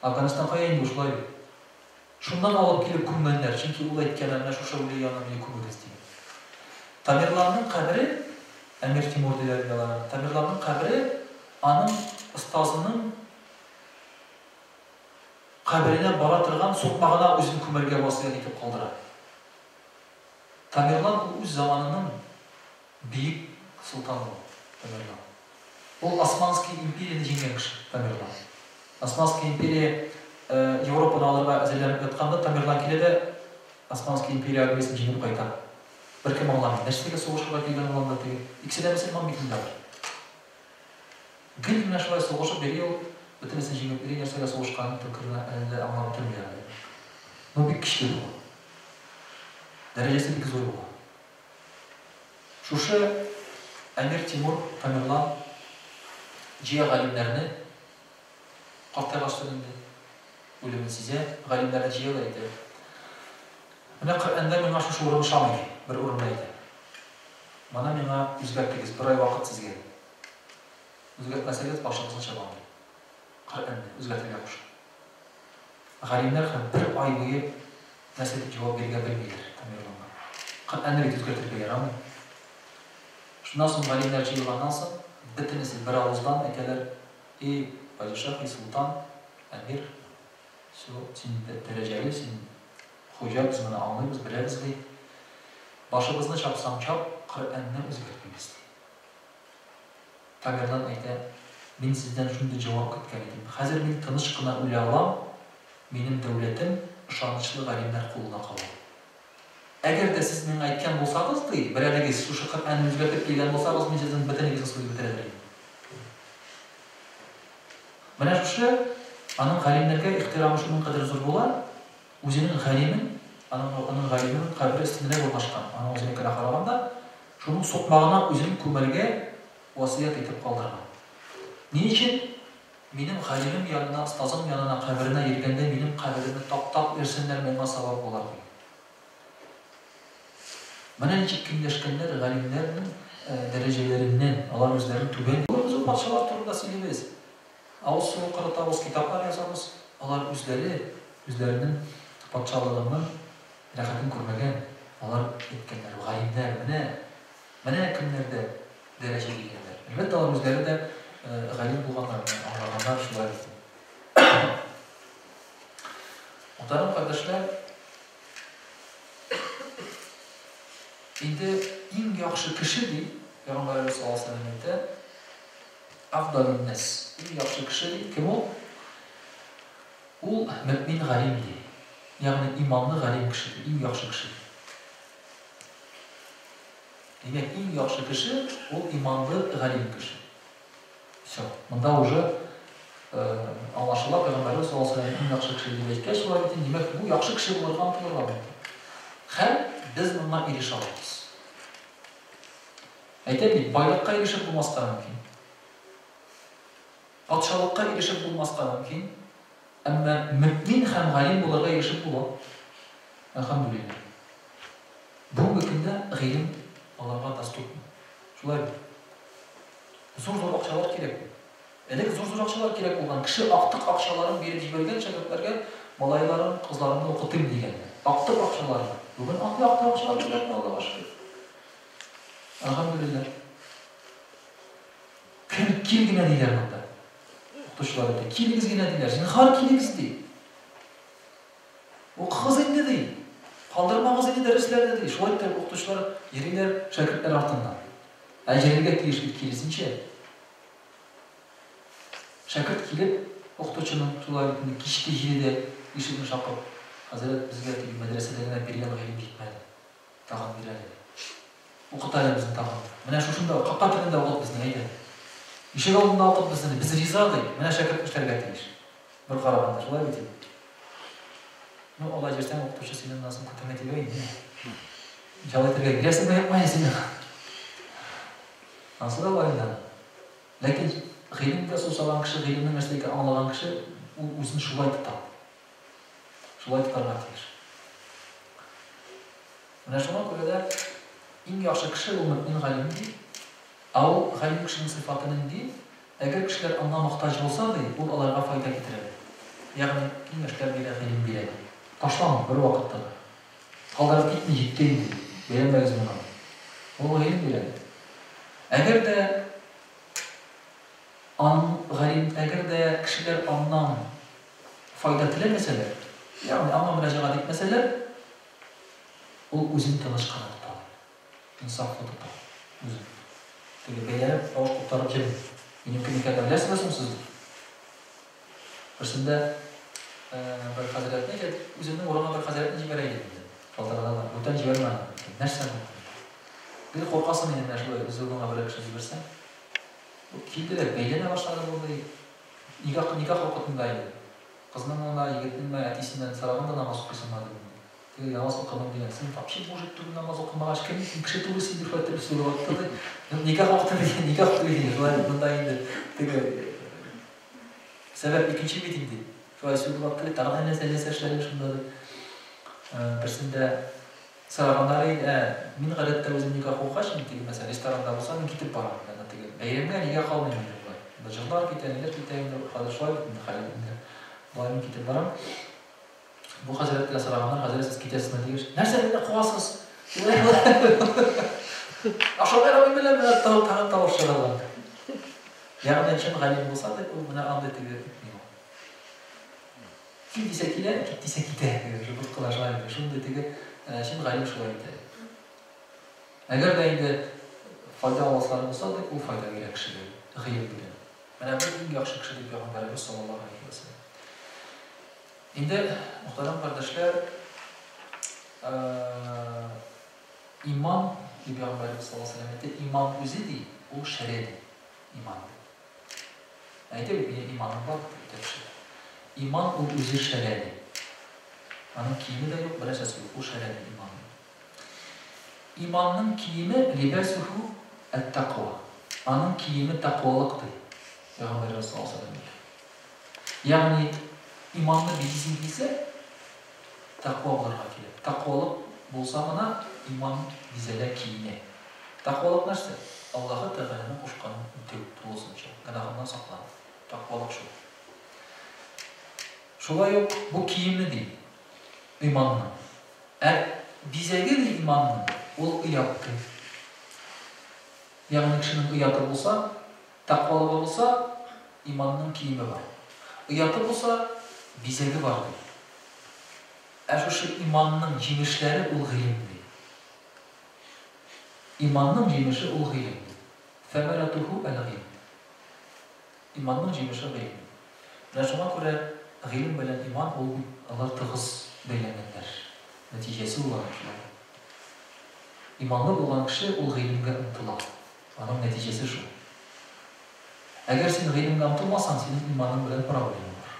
Афганистан кая инде шулай. Шуннан алып килеп күмәләр, чөнки ул әйткән менә шушы әүлия янына мине күмегез дигән. Тамирларның кабере, Әмир Тимур дигән Тамирларның кабере аның остазының каберенә бара торган сукмагына үзен күмәргә васыят итеп калдыра. Тамирлар үз заманының бийик султаны. Тамирлар. Ул Османский империяны җиңгән кеше, Тамирлар. Османский империя Европаны алырга әзерләнеп ятканда Тамирлар килә дә Османский империя армиясын җиңеп кайта. Bir kim anlamıyor. Neşteki soğuşuğa gelgen olanlar değil. İkisi de Müslüman bitmiyorlar. Gül neşvaya soğuşup veriyor, bütün insan jingip veriyor, neşteki soğuşkanın tükürüne elinde anlamatılmıyor. Bu bir kişi bu. Derecesi bir kız bu. Şuşu Emir Timur Tamirlan ciye galimlerini kaptalaştırındı. Ölümün size galimlerine ciye olaydı. Менә Коръәндә миңа шушы урын ошамый, бер урын әйтә. Моны миңа үзгәртегез, бер ай вакыт сезгә. Үзгәртмәсәгез башыгызны чабам. Коръәнне үзгәртергә куш. Галимнәр һәм бер ай буе нәрсә дип җавап бирергә белмиләр, Тамирланга. Коръәнне бит үзгәртергә ярамый. Шуннан соң галимнәр җыелганнан соң бөтенесе бер авыздан әйтәләр: "И падишаһ, и султан, әмир, син дәрәҗәле, син Hoca biz bunu anlıyoruz, biliriz deyip, başımızını çapsam çap, Kur'an'ını özgürtmemiz deyip. Tamirlan ayda, ben sizden şunu cevap kütken edim. Hazır ben tanışkına öyle alam, benim devletim ışanışlı galimler koluna kalır. Eğer de siz beni aytken bolsanız deyip, bir ədəgiz şu Kur'an'ını özgürtüp gelgen bolsanız, ben sizden bütünüzü suyu bitiredireyim. Bana şu, anın galimlerge ihtiramı şunun kadar zor bolar, Үзенең галимен, аның галименең кабере өстендә урнашкан. Аның үзенең кенә караганда, шуның сукмагына үзен күмәргә васыят итеп калдырган. Ни өчен? Минем галимем янына, остазым янына каберенә йөргәндә минем каберемне таптап өрсеннәр, миңа савап булар ди. Менә ничек киңәшкәннәр галимнәрнең дәрәҗәләреннән, алар үзләрен түбән. Без ул патшалар турында сөйлибез. Авыз суы кырытабыз, китаплар язабыз. Алар үзләренең патшалыгының рәхәтен күрмәгән, алар әйткәннәр, галимнәр менә кемнәрдә дәрәҗә дигәннәр. Әлбәттә, алар үзләре дә галим булганнар, аңлаганнар шулай. Мөхтәрәм кардәшләр, инде иң яхшы кеше ди, Пәйгамбәр саллаллаһу алейһи ва сәлләм әйтә, афдалун нас. Иң яхшы кеше ди, кем ул? Ул мөмин галим ди. Ягъни иманлы галим кеше, иң яхшы кеше. Демәк, иң яхшы кеше ул иманлы галим кеше. Всё. Монда уже аңлашыла, Пәйгамбәр саллаллаһу алейһи ва сәлләм иң яхшы кеше дип әйткәч, шулай итеп, демәк, бу яхшы кеше булырга омтылырга мөмкин. Һәм без моңа ирешә алабыз. Әйтәм бит, байлыкка ирешеп булмаска мөмкин. Патшалыкка ирешеп булмаска мөмкин. Әмма мөмин һәм галим булырга ирешеп була. Әлхәмдүлилләх. Бүгенге көндә гыйлем аларга доступны. Шулай. Зур акчалар кирәк. Элек зур акчалар кирәк булган кеше актык акчаларын биреп җибәргән шәкертләргә малайларын, кызларын укытыйм дигән. Актык акчалар. Бүген актык акчалар белән Аллага шөкер. Elhamdülillah. Kilgine değiller bunda. Okutuşlar da. Kilgizgine değiller. Zinhar kilgiz değil. O kızında değil. Kaldırma kızını derslerde değil. Şu ayette okutuşlar, yeriler, şakirtler altından. Acelege kilisince. Şakirt kilip, okutuşunun sularında kişi jilide işini şakıp, Hazret bizge medreselerine bir yana ilim gitmedi. Tağın bir yana. Okutalımızın tağın. Mene şuşunda, kakka tilinde okut bizni neydi? İşe aldığında okut bizni, bizi riza değil. Mene şakirt müşterget değil. Bir karabanda, şulay bitir. Olay жерден оқытушы сенің назын көтермей телбейді. Жалайтырға келесің бе yapmayın сені. Nasıl da var yani. Lakin ғилімді сусалған кіші, ғилімнің нәрселерді аңлаған кіші өзін шулай тұтады. Шулай тұтарға тиіс. Мына шуңа көрә дә иң яхшы кеше ул мөмин ғалим ди. Ал ғалим кешенең сыйфатының ди, әгәр кешеләр аңа мохтаҗ булса ди, ул аларга файда китерә. Ягъни киңәшләр бирә, ғилем бирә. Taşlama bir vakitte. Kaldırıp gitme ciddiydi. Beğenmez bunu. O gayrim bile. Eğer de eğer de kişiler anlam fayda tilemeseler, yani anlam müracaat etmeseler, o özün tanışkanı tutar. İnsaflı tutar. Özün. Çünkü beğenip avuç kurtarıp gelin. Benimkini kadar bilersiniz mi siz? Birisinde bir haziratına geldi, üzerinde orana bir haziratına cibereye geldi. Kaldıradalar, öten cibermedi. Nersen mi? Bir korkasın yine şöyle üzerine böyle bir şey cibersen. Kildiler, beylene başladı burada. Nikah okutundaydı. Kızının ona yigitinin ayetisinden sarağında namaz okuysunmadı. Dedi, namaz okumam diye. Sen вообще может тут namaz okumağa kim kişi turisi bir fatır soru vakti. Nikah okudu. Bunda indi. Dedi, sebep ikinci bitindi. Şöyle söyledi vakti, tağdan ne şöyle şunları. Birisinde sarağanları min galet'te özüm nikah okukaş mı? Mesela restoranda olsa ben gidip baram. Beyrimden nikah kalmayayım. Bacılar gitenler kadar şöyle bitindi. Bayram gidip baram. Bu haziretle sarağanlar haziretsiz gitesine diyor. Nerede beni kovasınız? Aşağıya mı bilmem ben tağın şuralar. Yani şimdi galim olsa da o buna andı diyor. Kim dise kile, git dise gide. Rıbıt kılaşlar diyor. Şunu dedi şimdi galim şuraya gider. Eğer de indi fayda olmasları olsa da o fayda gerek kişidir. Gıyım bilen. Bana bir yaxşı kişidir Peygamberimiz sallallahu aleyhi ve sellem. Şimdi muhterem kardeşler, iman Peygamberimiz sallallahu aleyhi ve sellem iman özü değil, o şeredi iman. Ayda bir imanın var bir şey. İman o özü şeredi. Onun kiyimi de yok, biraz yok, o şeredi iman. İmanın kiyimi libesuhu et-takva. Onun kiyimi takvalıktır. Peygamberimiz sallallahu aleyhi ve sellem. Yani imanlı bilgisi ise takva olurga kelip. Takvalık bolsa mana iman bizeler kiyine. Takvalık nerse? Allah'a Teala'nın koşkanın ötüp olsunca. Günahından saklanır. Takvalık şu. Şolay yok, bu kiyimli değil. İmanlı. Bizege de imanlı. O ıyattı. Yani kişinin ıyatı olsa, takvalı olsa imanının kiyimi var. Iyatı olsa bizegi vardır. Şu imanının cimişleri ul gıyimdi. İmanının cimişi ul gıyimdi. Femeratuhu el gıyim. İmanının cimişi gıyim. Şuna göre gıyim bilen iman Allah tığız beylenenler. Neticesi olan kişiler. İmanlı olan kişi ul gıyimge ıntılar. Onun neticesi şu. Eğer sen gıyimge ıntılmasan senin imanın bilen problem var.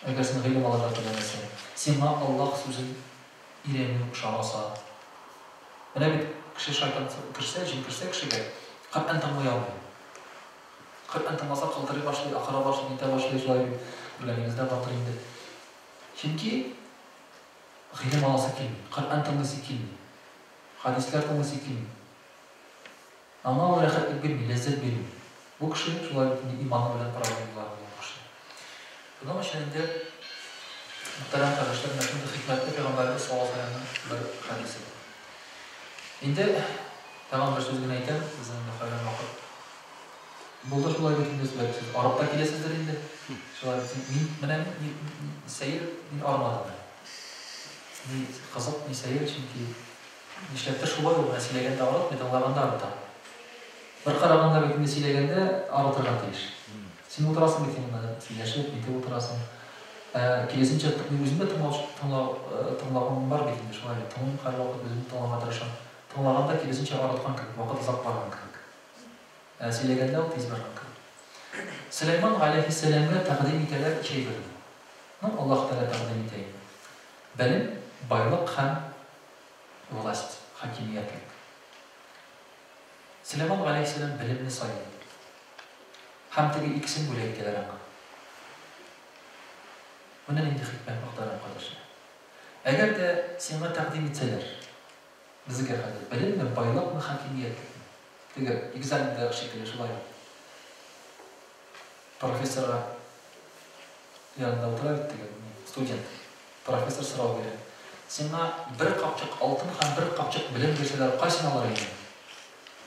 Eğer sen gıyim alacak bilemezsen, sana Allah sözün İremini uşağasa, bana bir kişi şeytan kırsa, cin kırsa kişiye kalpten tanımayamıyor. Kalpten tanımasa kaldırı başlıyor, akara başlıyor, nite başlıyor, şöyle bileminizde vardır indi. Çünkü gıyim alası kelmiyor, kalpten tanıması kelmiyor, hadisler tanıması kelmiyor. Ama o rahatlık bilmiyor, lezzet bilmiyor. Bu kişi şöyle imanı bilen problemi var bu kişi. Buna şimdi Muhterem kardeşler, şimdi hikmetli Peygamberimiz sallallahu aleyhi ve sellem'in bir hadisi var. Şimdi Peygamber sözünü aytan, bizden de hayran vakit. Burada şulay bütünüz belirsiz. Arap'ta kilesizdir indi. Şulay bütün, men seyir, min armadım. Ni kızıp, ni seyir çünkü işlepte şulay olur. Silegende arap, metallarında arıta. Bir karaganda bütünü silegende arıtırgan deyiş. Sen oturasın bütününden sileşip, bite oturasın. Kesinlikle özümde tımlağım var bekinde şulay. Tımım her vakit özümde tımlağıma tırışan. Tımlağında kesinlikle aratkan kırık, vakit uzak bargan kırık. Silegende o tez bargan kırık. Süleyman aleyhisselam'a takdim iteler şey bölümü. Allah Teala takdim eteyim. Benim baylık hem vlast, hakimiyetlik. Süleyman aleyhisselam bilimini sayılır. Hem tabi ikisini böyle etkiler ama. Bunun indi hikmet muhtarım kardeşler. Eğer de sana takdim etseler, bizi gerçekten bilim mi, baylık mı, hakimiyetlik mi? Diğer egzaminde şekilde şulay. Profesora yanında oturup student, profesor sırav verir. Sana bir kapçık altın hem bir kapçık bilim verseler kaçını alır yani?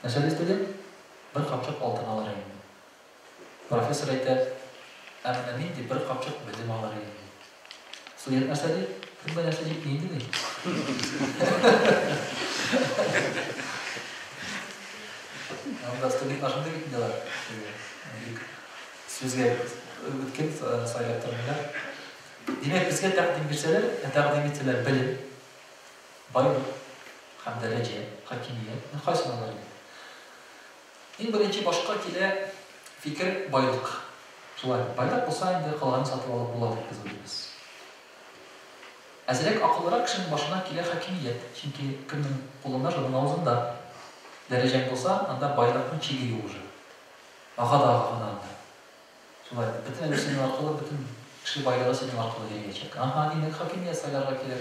Nasıl istedin? Bir kapçık altın alır yani. Profesor aytar, emin de bir kapçık bilim alır yani. Student nasıl değil? Kimden nasıl deyip neydi mi? Ama student başında gitmiyorlar. Sözge ötken sayılattırmıyorlar. Demek bizge takdim etseler bilim, baylık, hem derece, hakimiyet, kaçın alır yani. En birinci başka kile fikir baylık. Baylık olsa indi kalanı satıp alıp buladık biz biliriz. Azirek akıllara kişinin başına kile hakimiyet. Çünkü kimin kullanır onun ağzında derecen olsa anda baylıkın çiği yoğucu. Ağa da anda. Bütün eversinin arkalı, bütün kişi baylığı senin arkalı geri geçecek. Aha, yine hakimiyet sayılarga gelir.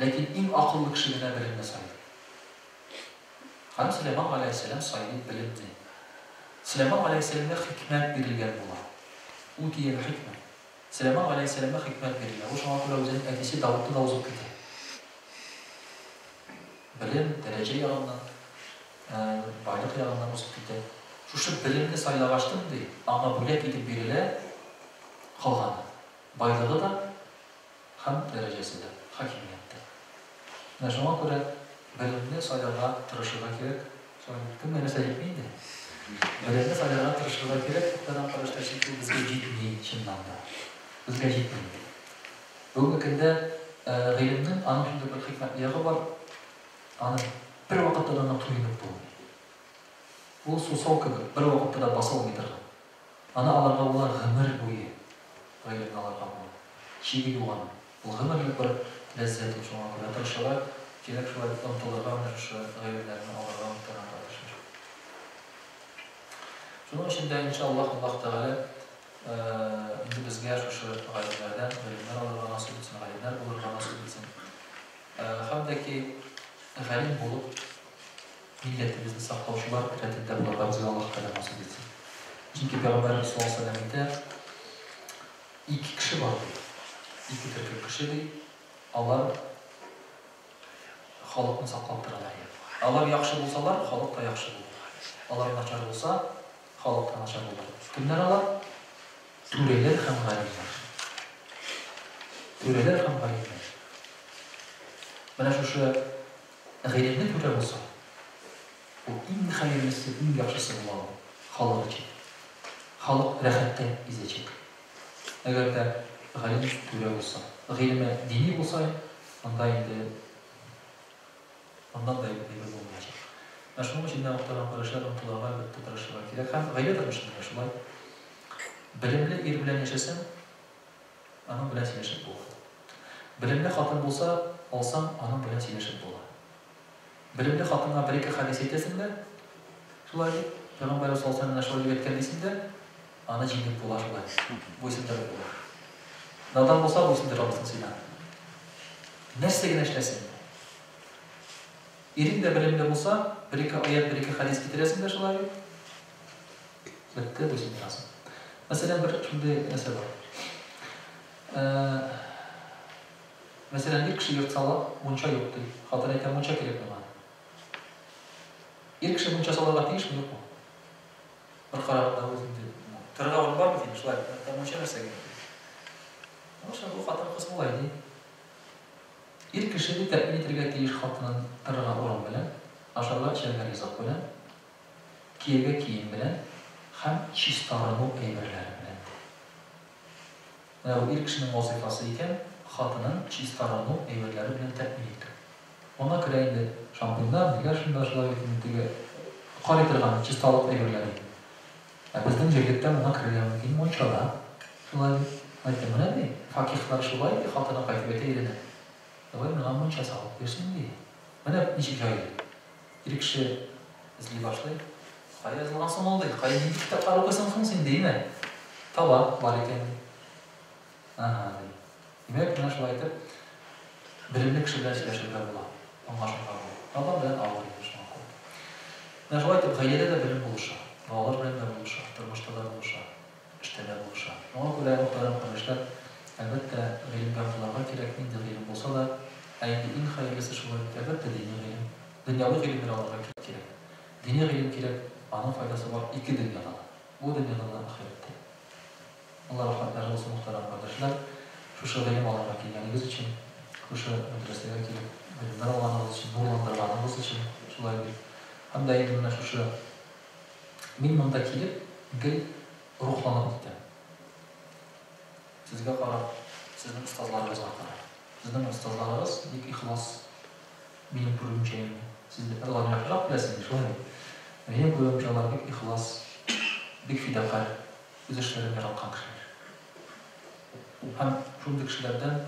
Lakin en akıllı kişiliğine bilimine sayılır. Hanım Süleyman aleyhisselam sayılır bilimdi. Süleyman aleyhisselam'a hikmet verilgen bular. Utiyel hikmet. Süleyman aleyhisselam'a hikmet verilgen. O şuna göre özünün etisi Davut'u da uzup gitti. Bilim, derece yağından, baylık yağından uzup gitti. Şu bilimini sayılağaçtım değil. Ama bülek edip biriyle kalğanı. Baylığı da hem derecesi de, hakimiyette. Şuna göre bilimini sayılağa tırışığa gerek. Kim beni sayılmaydı? Bilimini sayılağa tırışığa gerek. Ben arkadaşlar şimdi bizge gitmeyin şimdiden da. Bizge gitmeyin. Bugün günde ilimnin anın şimdi bir hikmetliği var. Anın bir vakitte de ona tuyunup bu. Bu susal gibi bir vakitte de basıl gider. Ana alarga olar gımır boyu. Ilimni alarga olar. Çiği yuğan. Bu gımırlık bir lezzeti şuna göre tırışığa gerek şöyle ımtılırga şu gayrimlerini alarga muhtemelen kardeşler. Şunun için de inşallah Allah Teala indi bizge şu gayrimlerden gayrimler alırga nasip etsin, gayrimler bulurga nasip etsin. Hem de ki gayrim bulup milletimizni saqlovchilar retinde bulurga bizge Allah Teala nasip etsin. Çünkü Peygamberimiz sallallahu aleyhi ve sellem'de iki kişi var. İki Türk kişi değil. Allah xalqni saqlab turarlar. Alar yaxshi bo'lsalar, xalq da yaxshi bo'ladi. Alar nachar bo'lsa, xalq da nachar bo'ladi. Kimlar alar? Türeler ham g'ariblar. Türeler ham g'ariblar. Mana shu g'ayribni türe bo'lsa, bu eng xayrlisi, eng yaxshisi bo'ladi xalq uchun. Xalq rahatdan izleyecek. Agar da g'arib türe bo'lsa, g'ayrimi diniy bo'lsa, unda endi ondan da bir olmayacak. Şunun için de muhtemelen arkadaşlar ımtılarına elbette tırışırlar gerek. Hem gayret etmiştim yaşılay. Bilimli ir bilen yaşasın, anın bilen sileşip olur. Bilimli hatın bulsa, alsan, anın bilen sileşip olur. Bilimli hatına bir iki hadis etesin de, şulay deyip, Peygamber sallallahu aleyhi etken deysin de, anı cinlik bular şulay. Bu isimleri bular. Nadan bulsa bu isimleri alırsın silah. Nesle işlesin. İrin de bilimde bulsa, bir iki ayet, bir iki hadis getiresin de şulay. Bitti bu isim lazım. Mesela bir şimdi mesela Mesela bir kişi yırtsala munça yok değil. Hatır eten munça gerek mi bana? Bir kişi munça salarak değiş mi yok mu? Bir kararında özünde. Tırga var mı değil? Şuay. Hatta munça verse gerek. Ama şimdi bu hatır kısmı olaydı. Bir kişi bir temin etirge değiş hatının tırga oran bilen, aşağıda şeyler yazak bilen, kiyege kiyim bilen, hem çistarını eyverler bilen. Yani bu bir kişinin vazifası iken, hatının çistarını eyverleri bilen temin ettir. Ona göre indi şampiyonlar diye şunda şulay etmediği kaliteli çistalık eyverleri. Yani bizden cevletten ona göre yani monçada şulay aytımına değil. Fakihler şulay hatına kayfiyete yerine. Davay mı lan monça sağlık versin diye. Bana niçin cahil? Bir kişi izli başlayıp hayır yazılan son oldu. Hayır yeni kitaplar okuyorsun sen değil mi? Tabi var iken. Aha değil. Demek ki şulay etip bilimli kişiler söyleşirler bulan. Anlaşılır bu. Adam bilen ağırıymış. Şulay etip gayrede de bilim buluşa. Bağlar bilen de buluşa. Durmuşta da buluşa. İşte de buluşa. Ona göre muhterem kardeşler elbette bilim yapılarına gerekli bilim olsa da en hayırlısı şulay elbette dini bilim. Dünyalı bilimleri alırlar gerek. Dini bilim gerek. Onun faydası var iki dünyada. Bu dünyada da ahirette. Allah rahmetler olsun muhterem kardeşler. Şu bilim alırlar geldiğiniz için, şu medreseye gelip bilimler alanınız için, nurlandırmanınız için şulay bir. Hem de yine şu minimumda gelip gel ruhlanıp gitti. Sizge qarab, sizin ustazlarınızga qarab. Sizin ustazlarınız ilk ihlas benim görümceyim. Siz de Allah'ın yaxşılab biləsiniz, şulay. Benim görümceler bir ihlas, bir fidakar, öz işlerini yaratkan kişiler. Hem şundaki kişilerden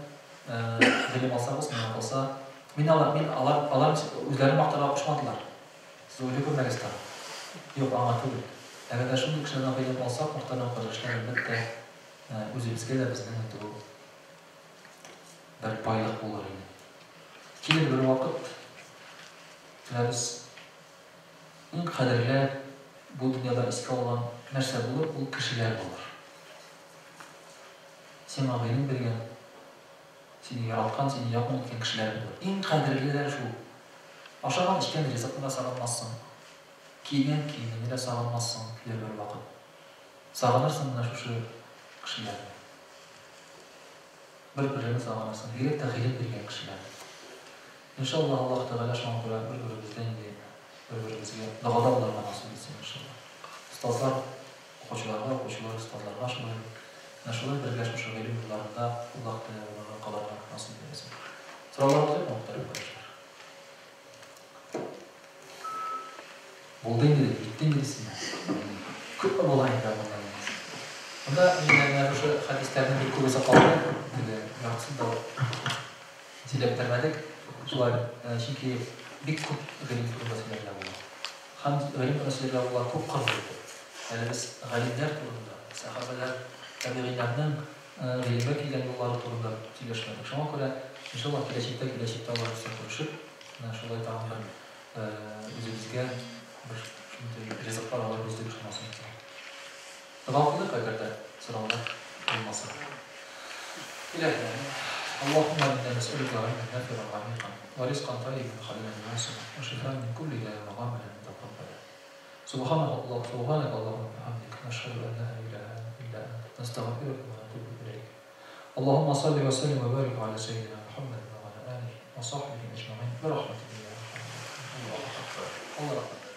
bilim alsanız, ne olsa, min alar özlerini maktara pişmadılar. Siz öyle görmek ister. Yok anlatılır. Eğer de şundaki kişilerden bilim alsak, muhtemelen kardeşler elbette özümüzge de bizden bir paylık olur yine. Kelir bir vakit biz en kaderler bu dünyada iska olan nerse bulur, bu kişiler bulur. Sen ağabeyinin birgen, seni yaratkan, seni yakın etken kişiler bulur. En kaderliler şu. Aşağıdan işken rızıkına sağlanmazsın. Kiyinine sağlanmazsın kelir bir vakit. Sağlanırsın da şu kişiler. Bir-birini sağlanırsın. Gerek de hilim bilgen kişiler. İnşallah Allah Teala şu an bir-birimizden bir-birimizge dağada bularına nasip etsin inşallah. Ustazlar, okuçular ustazlarına şunları birleşmiş bilim yıllarında Allah Teala kadarına nasip etsin. Sıralarımız yok mu muhterem arkadaşlar? Buldun dedi, gittin gidisin. Küp mü bulayım ben bundan? Bunda yine şu hadislerden bir kuvvesi kaldı. Yaksın da sileptirmedik. Şular çünkü bir küp gayrim kurmasıyla var. Hem gayrim kurmasıyla var çok kazandı. Yani biz gayrimler turunda, sahabeler, tabi'inlerden gayrimler kilen yolları turunda söyleşmedik. Şuna göre inşallah gelecekte Allah bize konuşup, şulay tamamlar özümüzge bir rızıklar alır bizde düşünmasın. Devamlılık agarda sıralar olmasın. İlahi اللهم إنا نسألك علما نافعا عميقا ورزقا طيبا خيرا واسعا وشفاء من كل داء وغاملا تقبلا سبحانك اللهم وبحمدك نشهد أن لا إله إلا أنت نستغفرك ونتوب إليك اللهم صل وسلم وبارك على سيدنا محمد وعلى آله وصحبه أجمعين برحمتك يا أرحم الراحمين الله أكبر